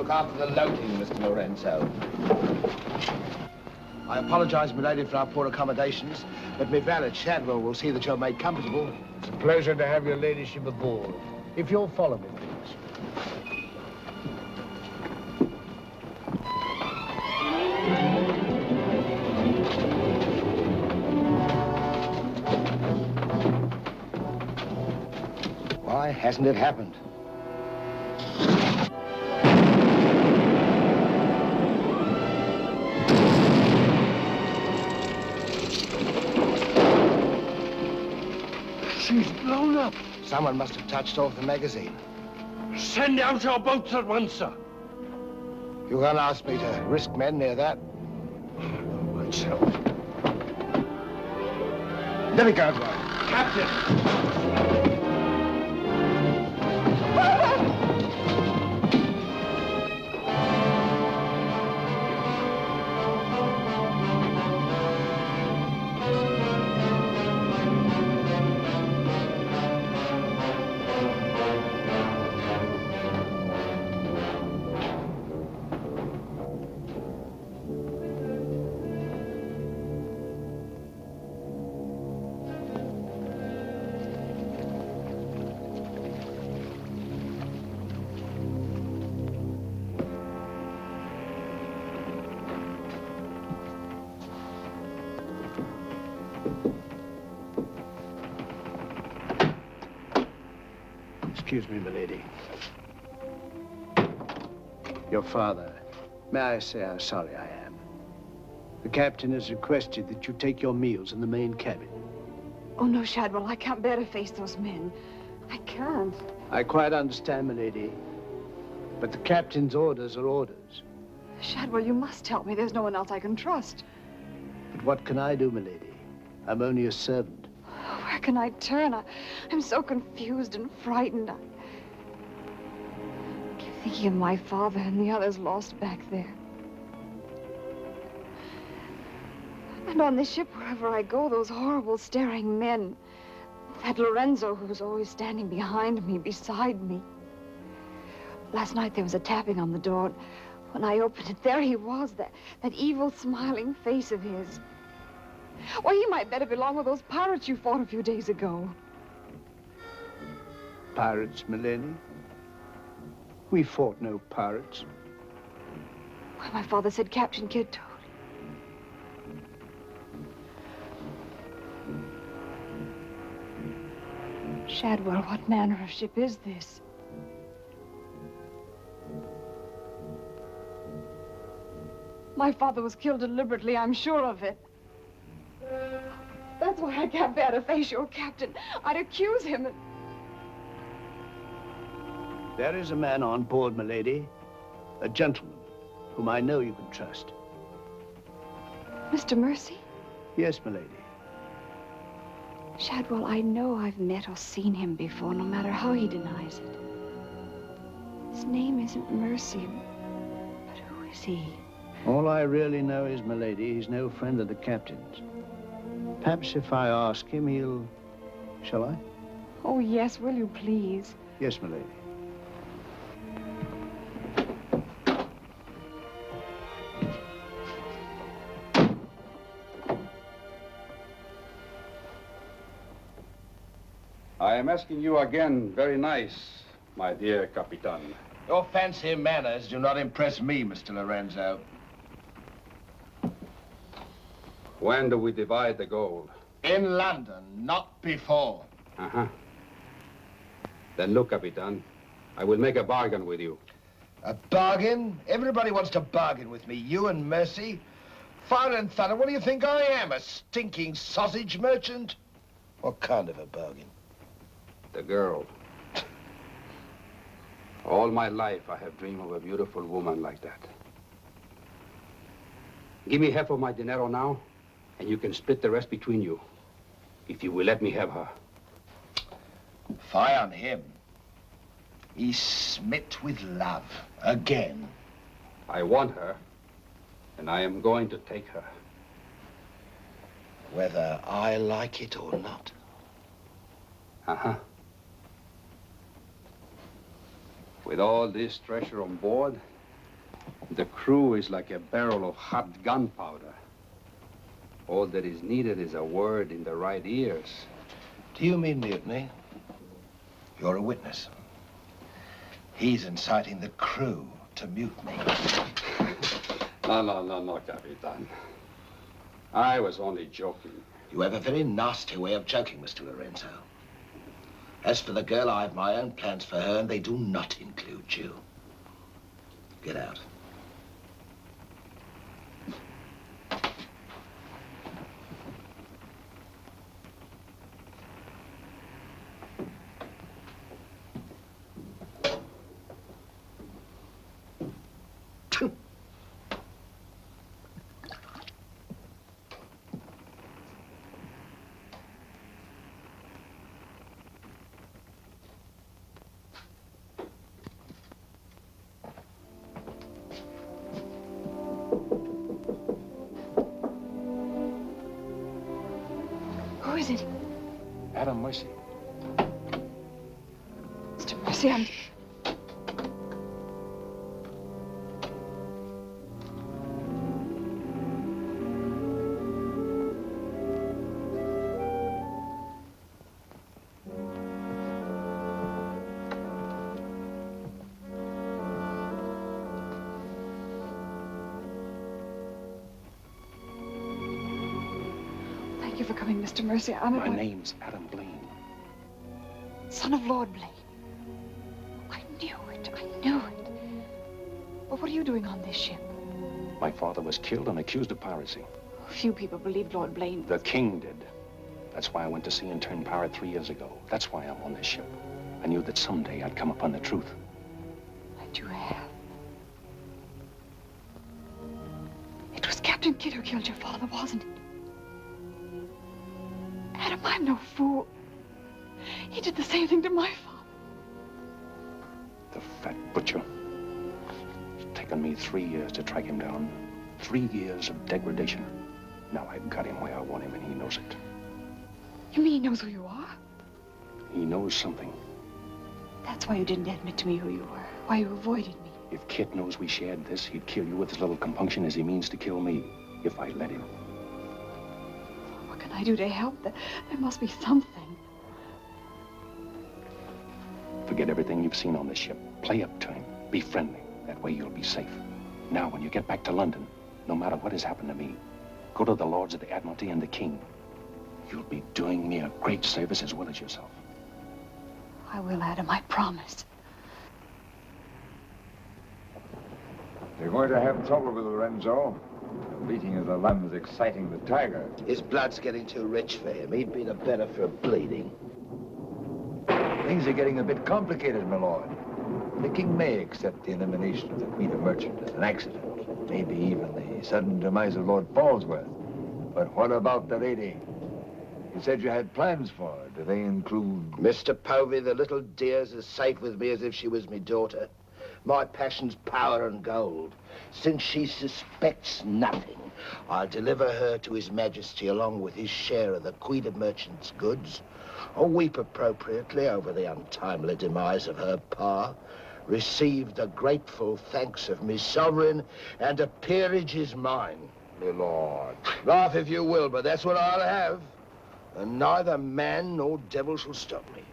look after the loading, Mr. Lorenzo. I apologize, milady, for our poor accommodations, but my valet, Shadwell, will see that you're made comfortable. It's a pleasure to have your ladyship aboard. If you'll follow me, please. Why hasn't it happened? She's blown up. Someone must have touched off the magazine. Send out your boats at once, sir. You can't ask me to risk men near that. Right, sir. Let me go, Captain! Excuse me, milady. Your father. May I say how sorry I am? The captain has requested that you take your meals in the main cabin. Oh, no, Shadwell, I can't bear to face those men. I can't. I quite understand, milady. But the captain's orders are orders. Shadwell, you must help me. There's no one else I can trust. But what can I do, milady? I'm only a servant. Where can I turn? I'm so confused and frightened. I keep thinking of my father and the others lost back there. And on this ship, wherever I go, those horrible staring men. That Lorenzo who's always standing behind me, beside me. Last night there was a tapping on the door. When I opened it, there he was, that evil smiling face of his. Why, he might better belong with those pirates you fought a few days ago. Pirates, milady? We fought no pirates. Why, my father said Captain Kidd told him. Shadwell, what manner of ship is this? My father was killed deliberately, I'm sure of it. That's why I can't bear to face your captain. I'd accuse him. There is a man on board, milady. A gentleman whom I know you can trust. Mr. Mercy? Yes, milady. Shadwell, I know I've met or seen him before, no matter how he denies it. His name isn't Mercy, but who is he? All I really know is, milady, he's no friend of the captain's. Perhaps if I ask him, he'll... Shall I? Oh, yes, will you please? Yes, milady. I am asking you again, very nice, my dear Capitan. Your fancy manners do not impress me, Mr. Lorenzo. When do we divide the gold? In London, not before. Uh-huh. Then look, Capitan, I will make a bargain with you. A bargain? Everybody wants to bargain with me. You and Mercy. Fire and thunder, what do you think I am? A stinking sausage merchant? What kind of a bargain? The girl. All my life, I have dreamed of a beautiful woman like that. Give me half of my dinero now, and you can split the rest between you, if you will let me have her. Fie on him. He's smit with love, again. I want her, and I am going to take her. Whether I like it or not. Uh-huh. With all this treasure on board, The crew is like a barrel of hot gunpowder. All that is needed is a word in the right ears. Do you mean mutiny? You're a witness. He's inciting the crew to mutiny. No, Capitan. I was only joking. You have a very nasty way of joking, Mr. Lorenzo. As for the girl, I have my own plans for her, and they do not include you. Get out. Who is it? Adam Mercy. Mr. Mercy, I'm... Thank you for coming, Mr. Mercy. My name's Adam Blaine. Son of Lord Blaine. I knew it. But what are you doing on this ship? My father was killed and accused of piracy. Few people believed Lord Blaine. The king did. That's why I went to sea and turned pirate 3 years ago. That's why I'm on this ship. I knew that someday I'd come upon the truth. And you have. It was Captain Kidd who killed your father, wasn't it? Adam, I'm no fool. He did the same thing to my father. The fat butcher. It's taken me 3 years to track him down. 3 years of degradation. Now I've got him where I want him, and he knows it. You mean he knows who you are? He knows something. That's why you didn't admit to me who you were. Why you avoided me. If Kit knows we shared this, he'd kill you with as little compunction as he means to kill me, if I let him. What can I do to help? There must be something. Forget everything you've seen on this ship. Play up to him. Be friendly. That way you'll be safe. Now, when you get back to London, no matter what has happened to me, go to the Lords of the Admiralty and the King. You'll be doing me a great service as well as yourself. I will, Adam, I promise. You're going to have trouble with Lorenzo. The bleating of the lamb's exciting the tiger. His blood's getting too rich for him. He'd be the better for bleeding. Things are getting a bit complicated, my lord. The king may accept the elimination of the Queen of Merchant as an accident. Maybe even the sudden demise of Lord Falsworth. But what about the lady? You said you had plans for her. Do they include... Mr. Povey, the little dear's as safe with me as if she was me daughter. My passion's power and gold. Since she suspects nothing, I'll deliver her to His Majesty along with his share of the Queen of Merchant's goods, or weep appropriately over the untimely demise of her pa, receive the grateful thanks of me sovereign, and a peerage is mine. My lord. Laugh if you will, but that's what I'll have. And neither man nor devil shall stop me.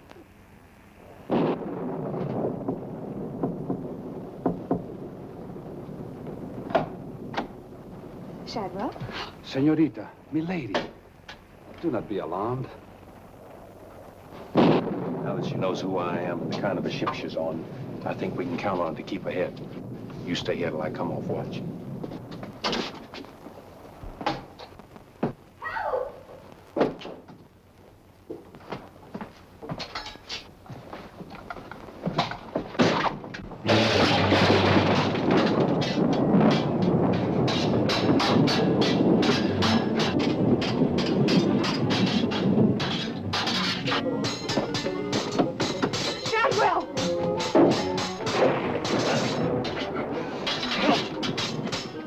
Shadwell? Senorita, milady, do not be alarmed. Now that she knows who I am, the kind of a ship she's on, I think we can count on her to keep ahead. You stay here till I come off watch.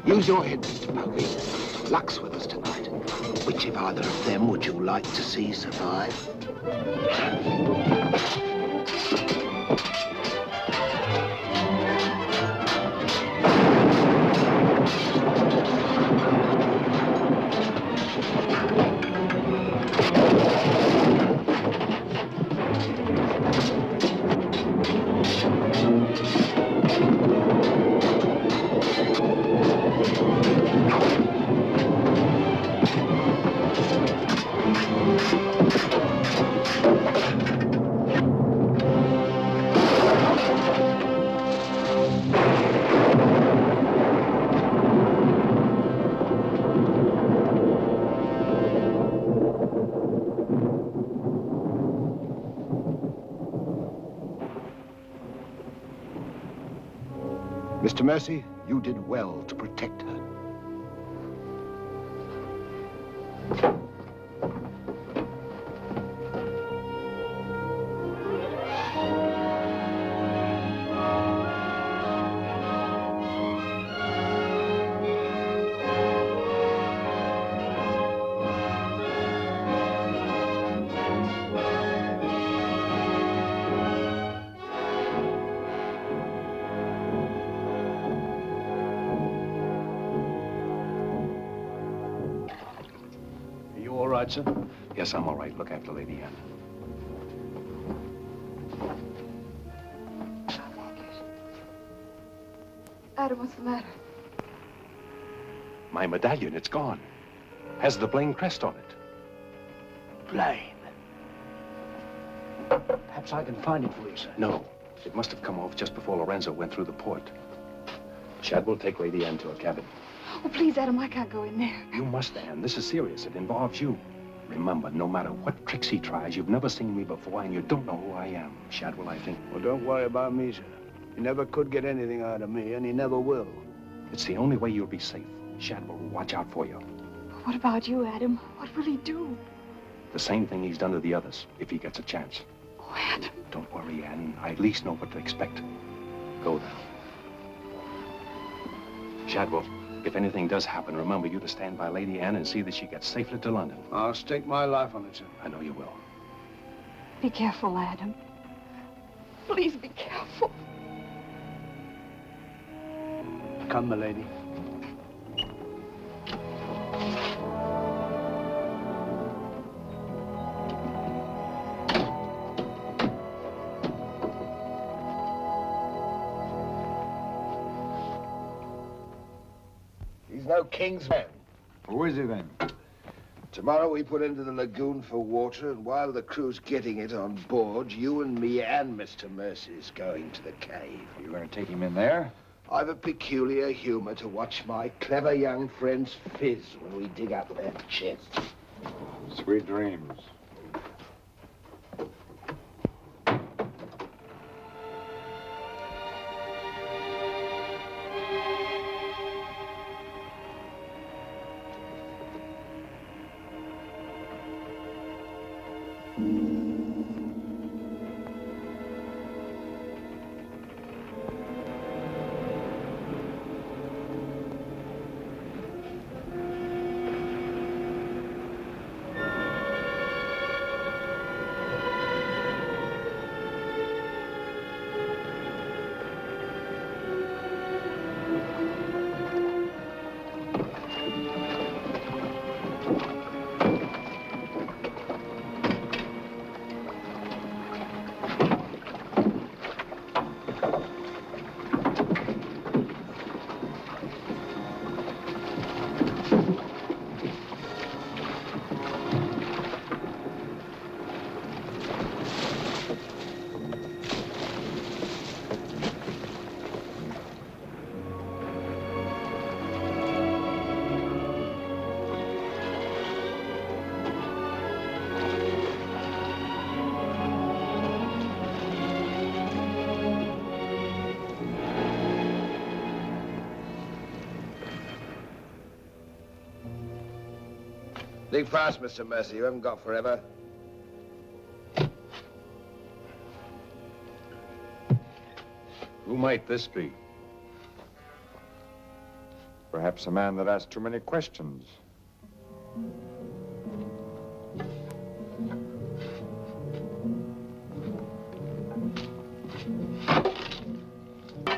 Use your head, Mr. Povey. Luck's with us tonight. Which of either of them would you like to see survive? Mr. Mercy, you did well to protect her. Sir? Yes, I'm all right. Look after Lady Anne. Adam, what's the matter? My medallion, it's gone. Has the Blaine crest on it. Blaine. Perhaps I can find it for you, sir. No, it must have come off just before Lorenzo went through the port. Shad will take Lady Anne to her cabin. Oh, please, Adam, I can't go in there. You must, Anne. This is serious. It involves you. Remember, no matter what tricks he tries, you've never seen me before, and you don't know who I am. Shadwell, I think. Well, don't worry about me, sir. He never could get anything out of me, and he never will. It's the only way you'll be safe. Shadwell will watch out for you. What about you, Adam? What will he do? The same thing he's done to the others, if he gets a chance. Oh, Adam. Don't worry, Anne. I at least know what to expect. Go now. Shadwell, if anything does happen, remember you to stand by Lady Anne and see that she gets safely to London. I'll stake my life on it, sir. I know you will. Be careful, Adam. Please be careful. Come, my lady. He's no king's man. Who is he then? Tomorrow we put into the lagoon for water, and while the crew's getting it on board, you and me and Mr. Mercy's going to the cave. Are you going to take him in there? I've a peculiar humor to watch my clever young friends fizz when we dig up their chests. Sweet dreams. Dig fast, Mr. Mercy. You haven't got forever. Who might this be? Perhaps a man that asks too many questions.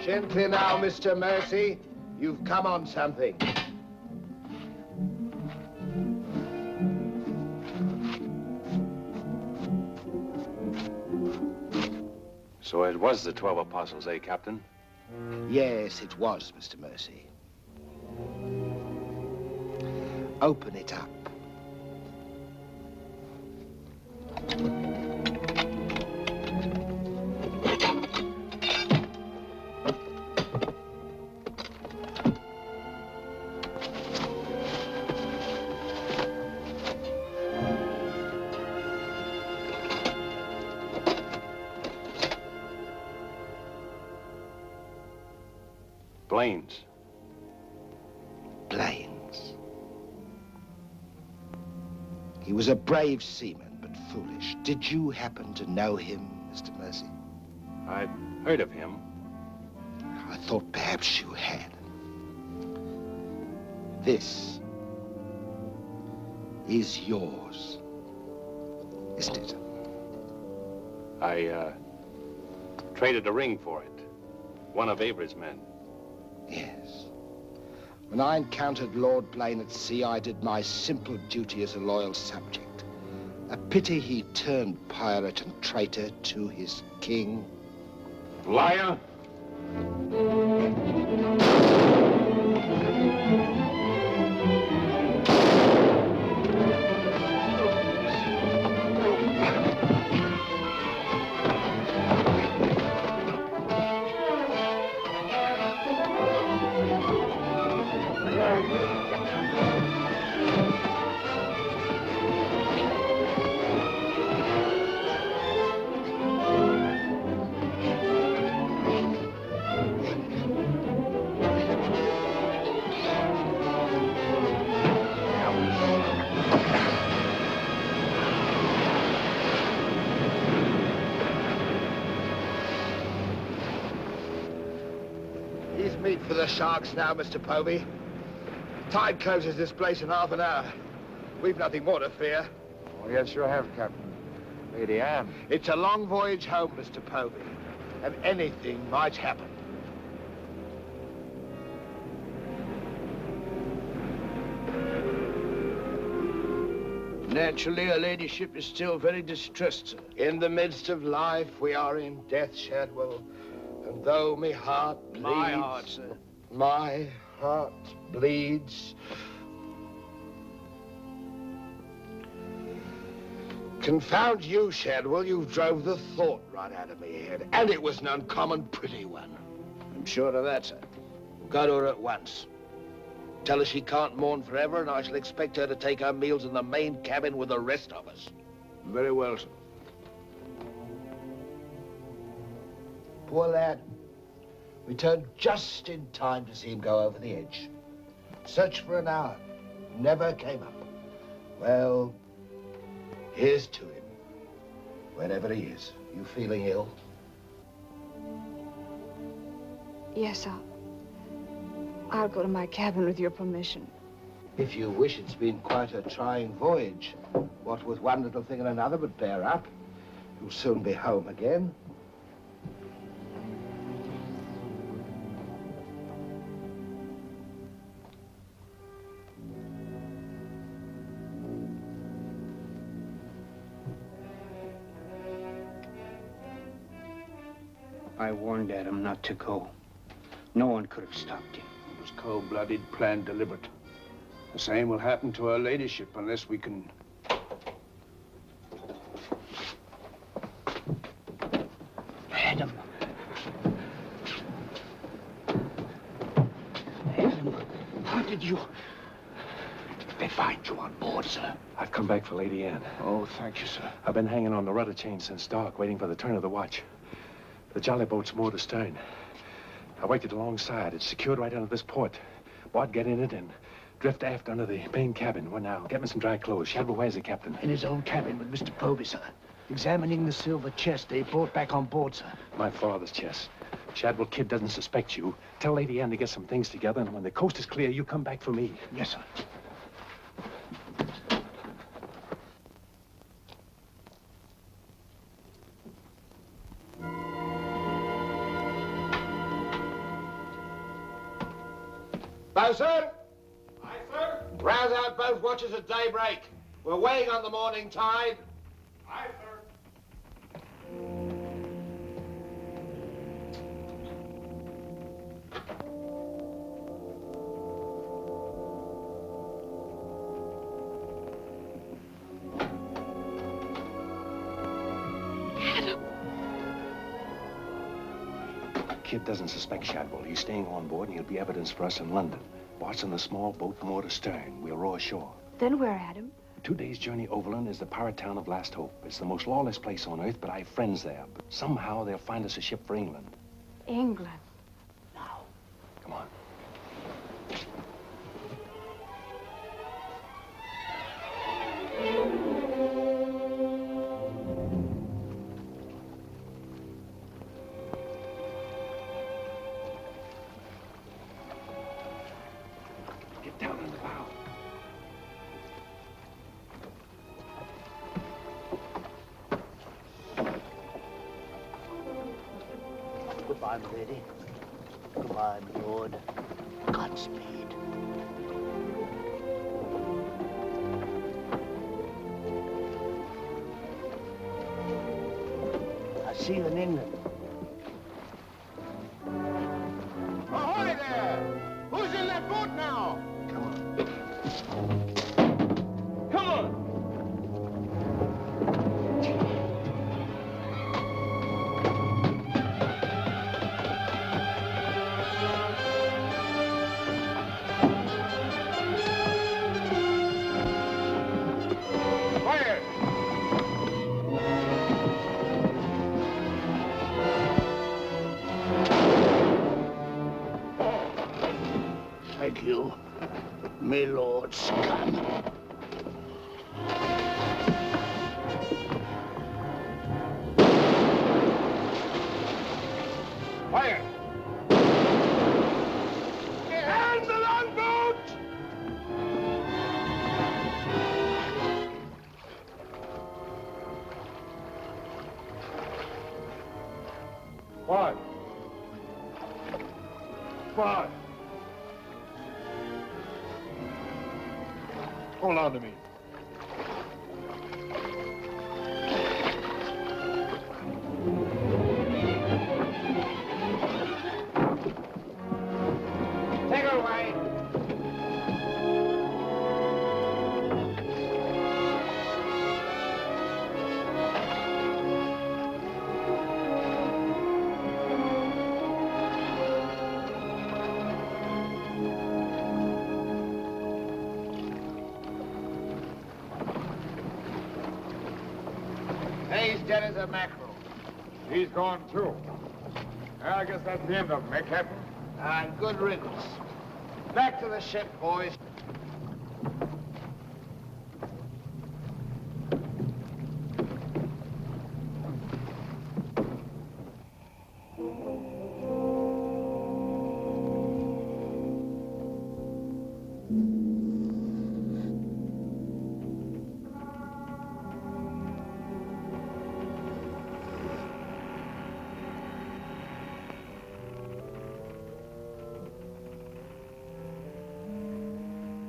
Gently now, Mr. Mercy. You've come on something. So it was the 12 apostles, eh, Captain? Yes, it was, Mr. Mercy. Open it up. Blaine's. Blaine's. He was a brave seaman, but foolish. Did you happen to know him, Mr. Mercy? I'd heard of him. I thought perhaps you had. This is yours, isn't it? I, traded a ring for it. One of Avery's men. Yes. When I encountered Lord Blaine at sea, I did my simple duty as a loyal subject. A pity he turned pirate and traitor to his king. Liar! Meat for the sharks now, Mr. Povey. Tide closes this place in half an hour. We've nothing more to fear. Oh, yes, you have, Captain. Lady Anne. It's a long voyage home, Mr. Povey, and anything might happen. Naturally, her ladyship is still very distressed, sir. In the midst of life, we are in death, Shadwell. And though my heart bleeds... My heart, sir. My heart bleeds. Confound you, Shadwell. You drove the thought right out of me head. And it was an uncommon pretty one. I'm sure of that, sir. Go to her at once. Tell her she can't mourn forever, and I shall expect her to take her meals in the main cabin with the rest of us. Very well, sir. Poor lad. We turned just in time to see him go over the edge. Searched for an hour. Never came up. Well, here's to him. Wherever he is. You feeling ill? Yes, I'll go to my cabin with your permission. If you wish, it's been quite a trying voyage. What with one little thing and another, but bear up. You'll soon be home again. I warned Adam not to go. No one could have stopped him. It was cold-blooded, planned, deliberate. The same will happen to her ladyship unless we can... Adam. Adam, how did you... They find you on board, sir? I've come back for Lady Anne. Oh, thank you, sir. I've been hanging on the rudder chain since dark, waiting for the turn of the watch. The jolly boat's moored astern. I worked it alongside. It's secured right under this port. Bart, get in it and drift aft under the main cabin. Well, now, get me some dry clothes. Shadwell, where's the captain? In his own cabin with Mr. Povey, sir. Examining the silver chest they brought back on board, sir. My father's chest. Shadwell Kid doesn't suspect you. Tell Lady Anne to get some things together, and when the coast is clear, you come back for me. Yes, sir. Bosun! Aye, sir. Rouse out both watches at daybreak. We're weighing on the morning tide. Aye, sir. Kid doesn't suspect Shadwell. He's staying on board, and he'll be evidence for us in London. Bart's in the small boat moored astern. We'll row ashore. Then where, Adam? 2 days' journey overland is the pirate town of Last Hope. It's the most lawless place on earth, but I have friends there. But somehow they'll find us a ship for England. England. Come on. I'm ready. Goodbye, my lord. Godspeed. I'll see you in England. Ahoy there! Who's in that boat now? Come on. Come on! Fire! Thank you, my lord scum. Fire! And the longboat! What? What? Hold on to me. Take her away. He's dead as a mackerel. He's gone too. Well, I guess that's the end of him, eh, Captain? And good riddance. Back to the ship, boys.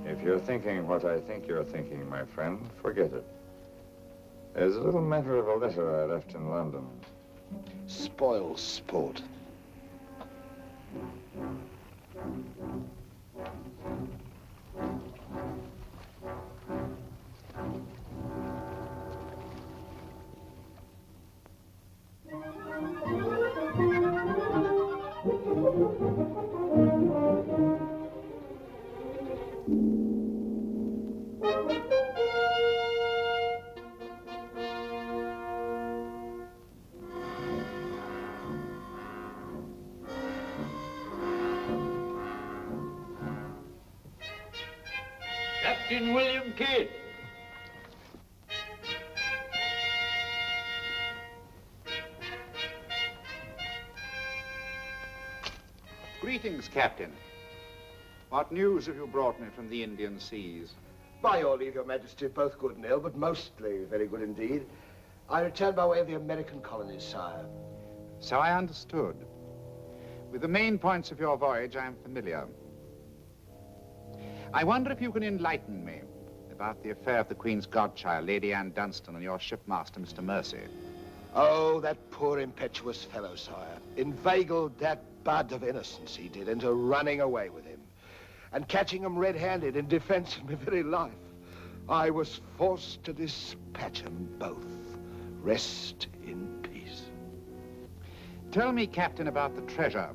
If you're thinking what I think you're thinking, my friend, forget it. There's a little matter of a letter I left in London. Spoil sport. Captain William Kidd. Greetings, Captain. What news have you brought me from the Indian seas? By your leave, Your Majesty, both good and ill, but mostly very good indeed. I return by way of the American colonies, sire. So I understood. With the main points of your voyage, I am familiar. I wonder if you can enlighten me about the affair of the Queen's godchild, Lady Anne Dunstan, and your shipmaster, Mr. Mercy. Oh, that poor impetuous fellow, sire. Inveigled that bud of innocence he did into running away with him. And catching him red-handed in defense of my very life. I was forced to dispatch them both. Rest in peace. Tell me, Captain, about the treasure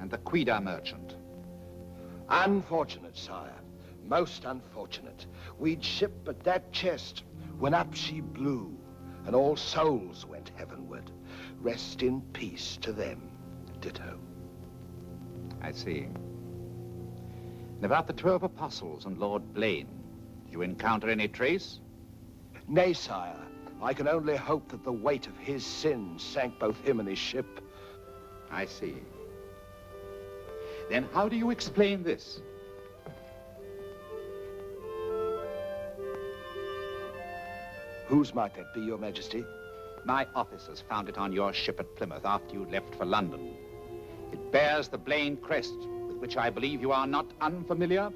and the Quida merchant. Unfortunate, sire. Most unfortunate. We'd ship but that chest when up she blew, and all souls went heavenward. Rest in peace to them. Ditto. I see. And about the 12 apostles and Lord Blaine, did you encounter any trace? Nay, sire. I can only hope that the weight of his sins sank both him and his ship. I see. Then how do you explain this? Whose might that be, Your Majesty? My officers found it on your ship at Plymouth after you left for London. It bears the Blaine crest, with which I believe you are not unfamiliar.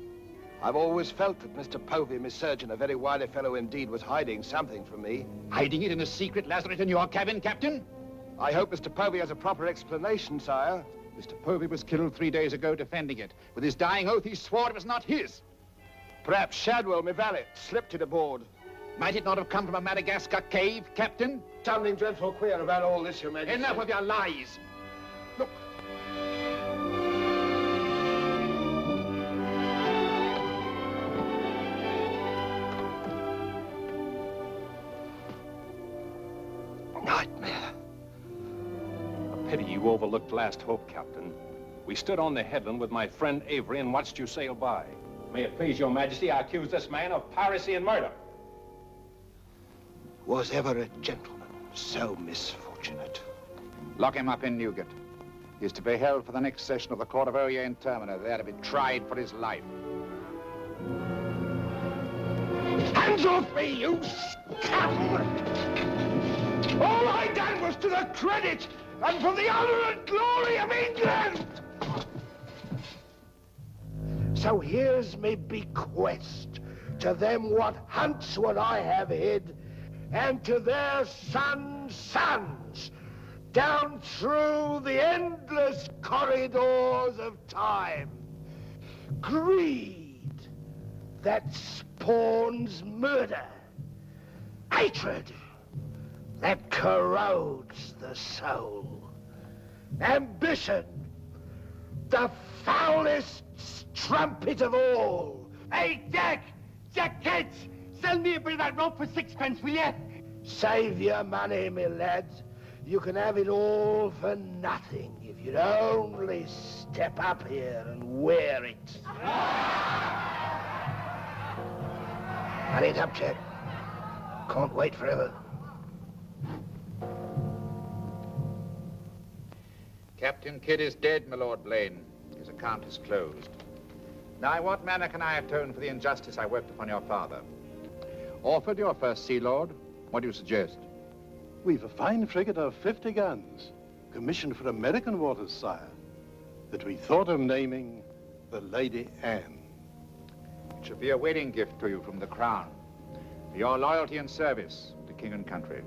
I've always felt that Mr. Povey, my surgeon, a very wily fellow indeed, was hiding something from me. Hiding it in a secret lazaret in your cabin, Captain? I hope Mr. Povey has a proper explanation, sire. Mr. Povey was killed 3 days ago defending it. With his dying oath, he swore it was not his. Perhaps Shadwell, my valet, slipped it aboard. Might it not have come from a Madagascar cave, Captain? Something dreadful queer about all this, Your Majesty. Enough of your lies. Look. Nightmare. A pity you overlooked last hope, Captain. We stood on the headland with my friend Avery and watched you sail by. May it please your majesty, I accuse this man of piracy and murder. Was ever a gentleman so misfortunate? Lock him up in Newgate. He is to be held for the next session of the Court of Oyer in Termina, there to be tried for his life. Hands off me, you scoundrel! All I done was to the credit and for the honor and glory of England! So here's me bequest to them what hunts what I have hid, and to their sons' sons, down through the endless corridors of time. Greed that spawns murder. Hatred that corrodes the soul. Ambition, the foulest strumpet of all. Hey, Jack! Jack Ketch! Sell me a bit of that rope for 6 pence, will you? Save your money, my lad. You can have it all for nothing if you'd only step up here and wear it. Hurry it up, Jack. Can't wait forever. Captain Kidd is dead, my Lord Blaine. His account is closed. Now, in what manner can I atone for the injustice I worked upon your father? Orford, your first Sea Lord, what do you suggest? We've a fine frigate of 50 guns, commissioned for American waters, sire, that we thought of naming the Lady Anne. It should be a wedding gift to you from the Crown, for your loyalty and service to king and country.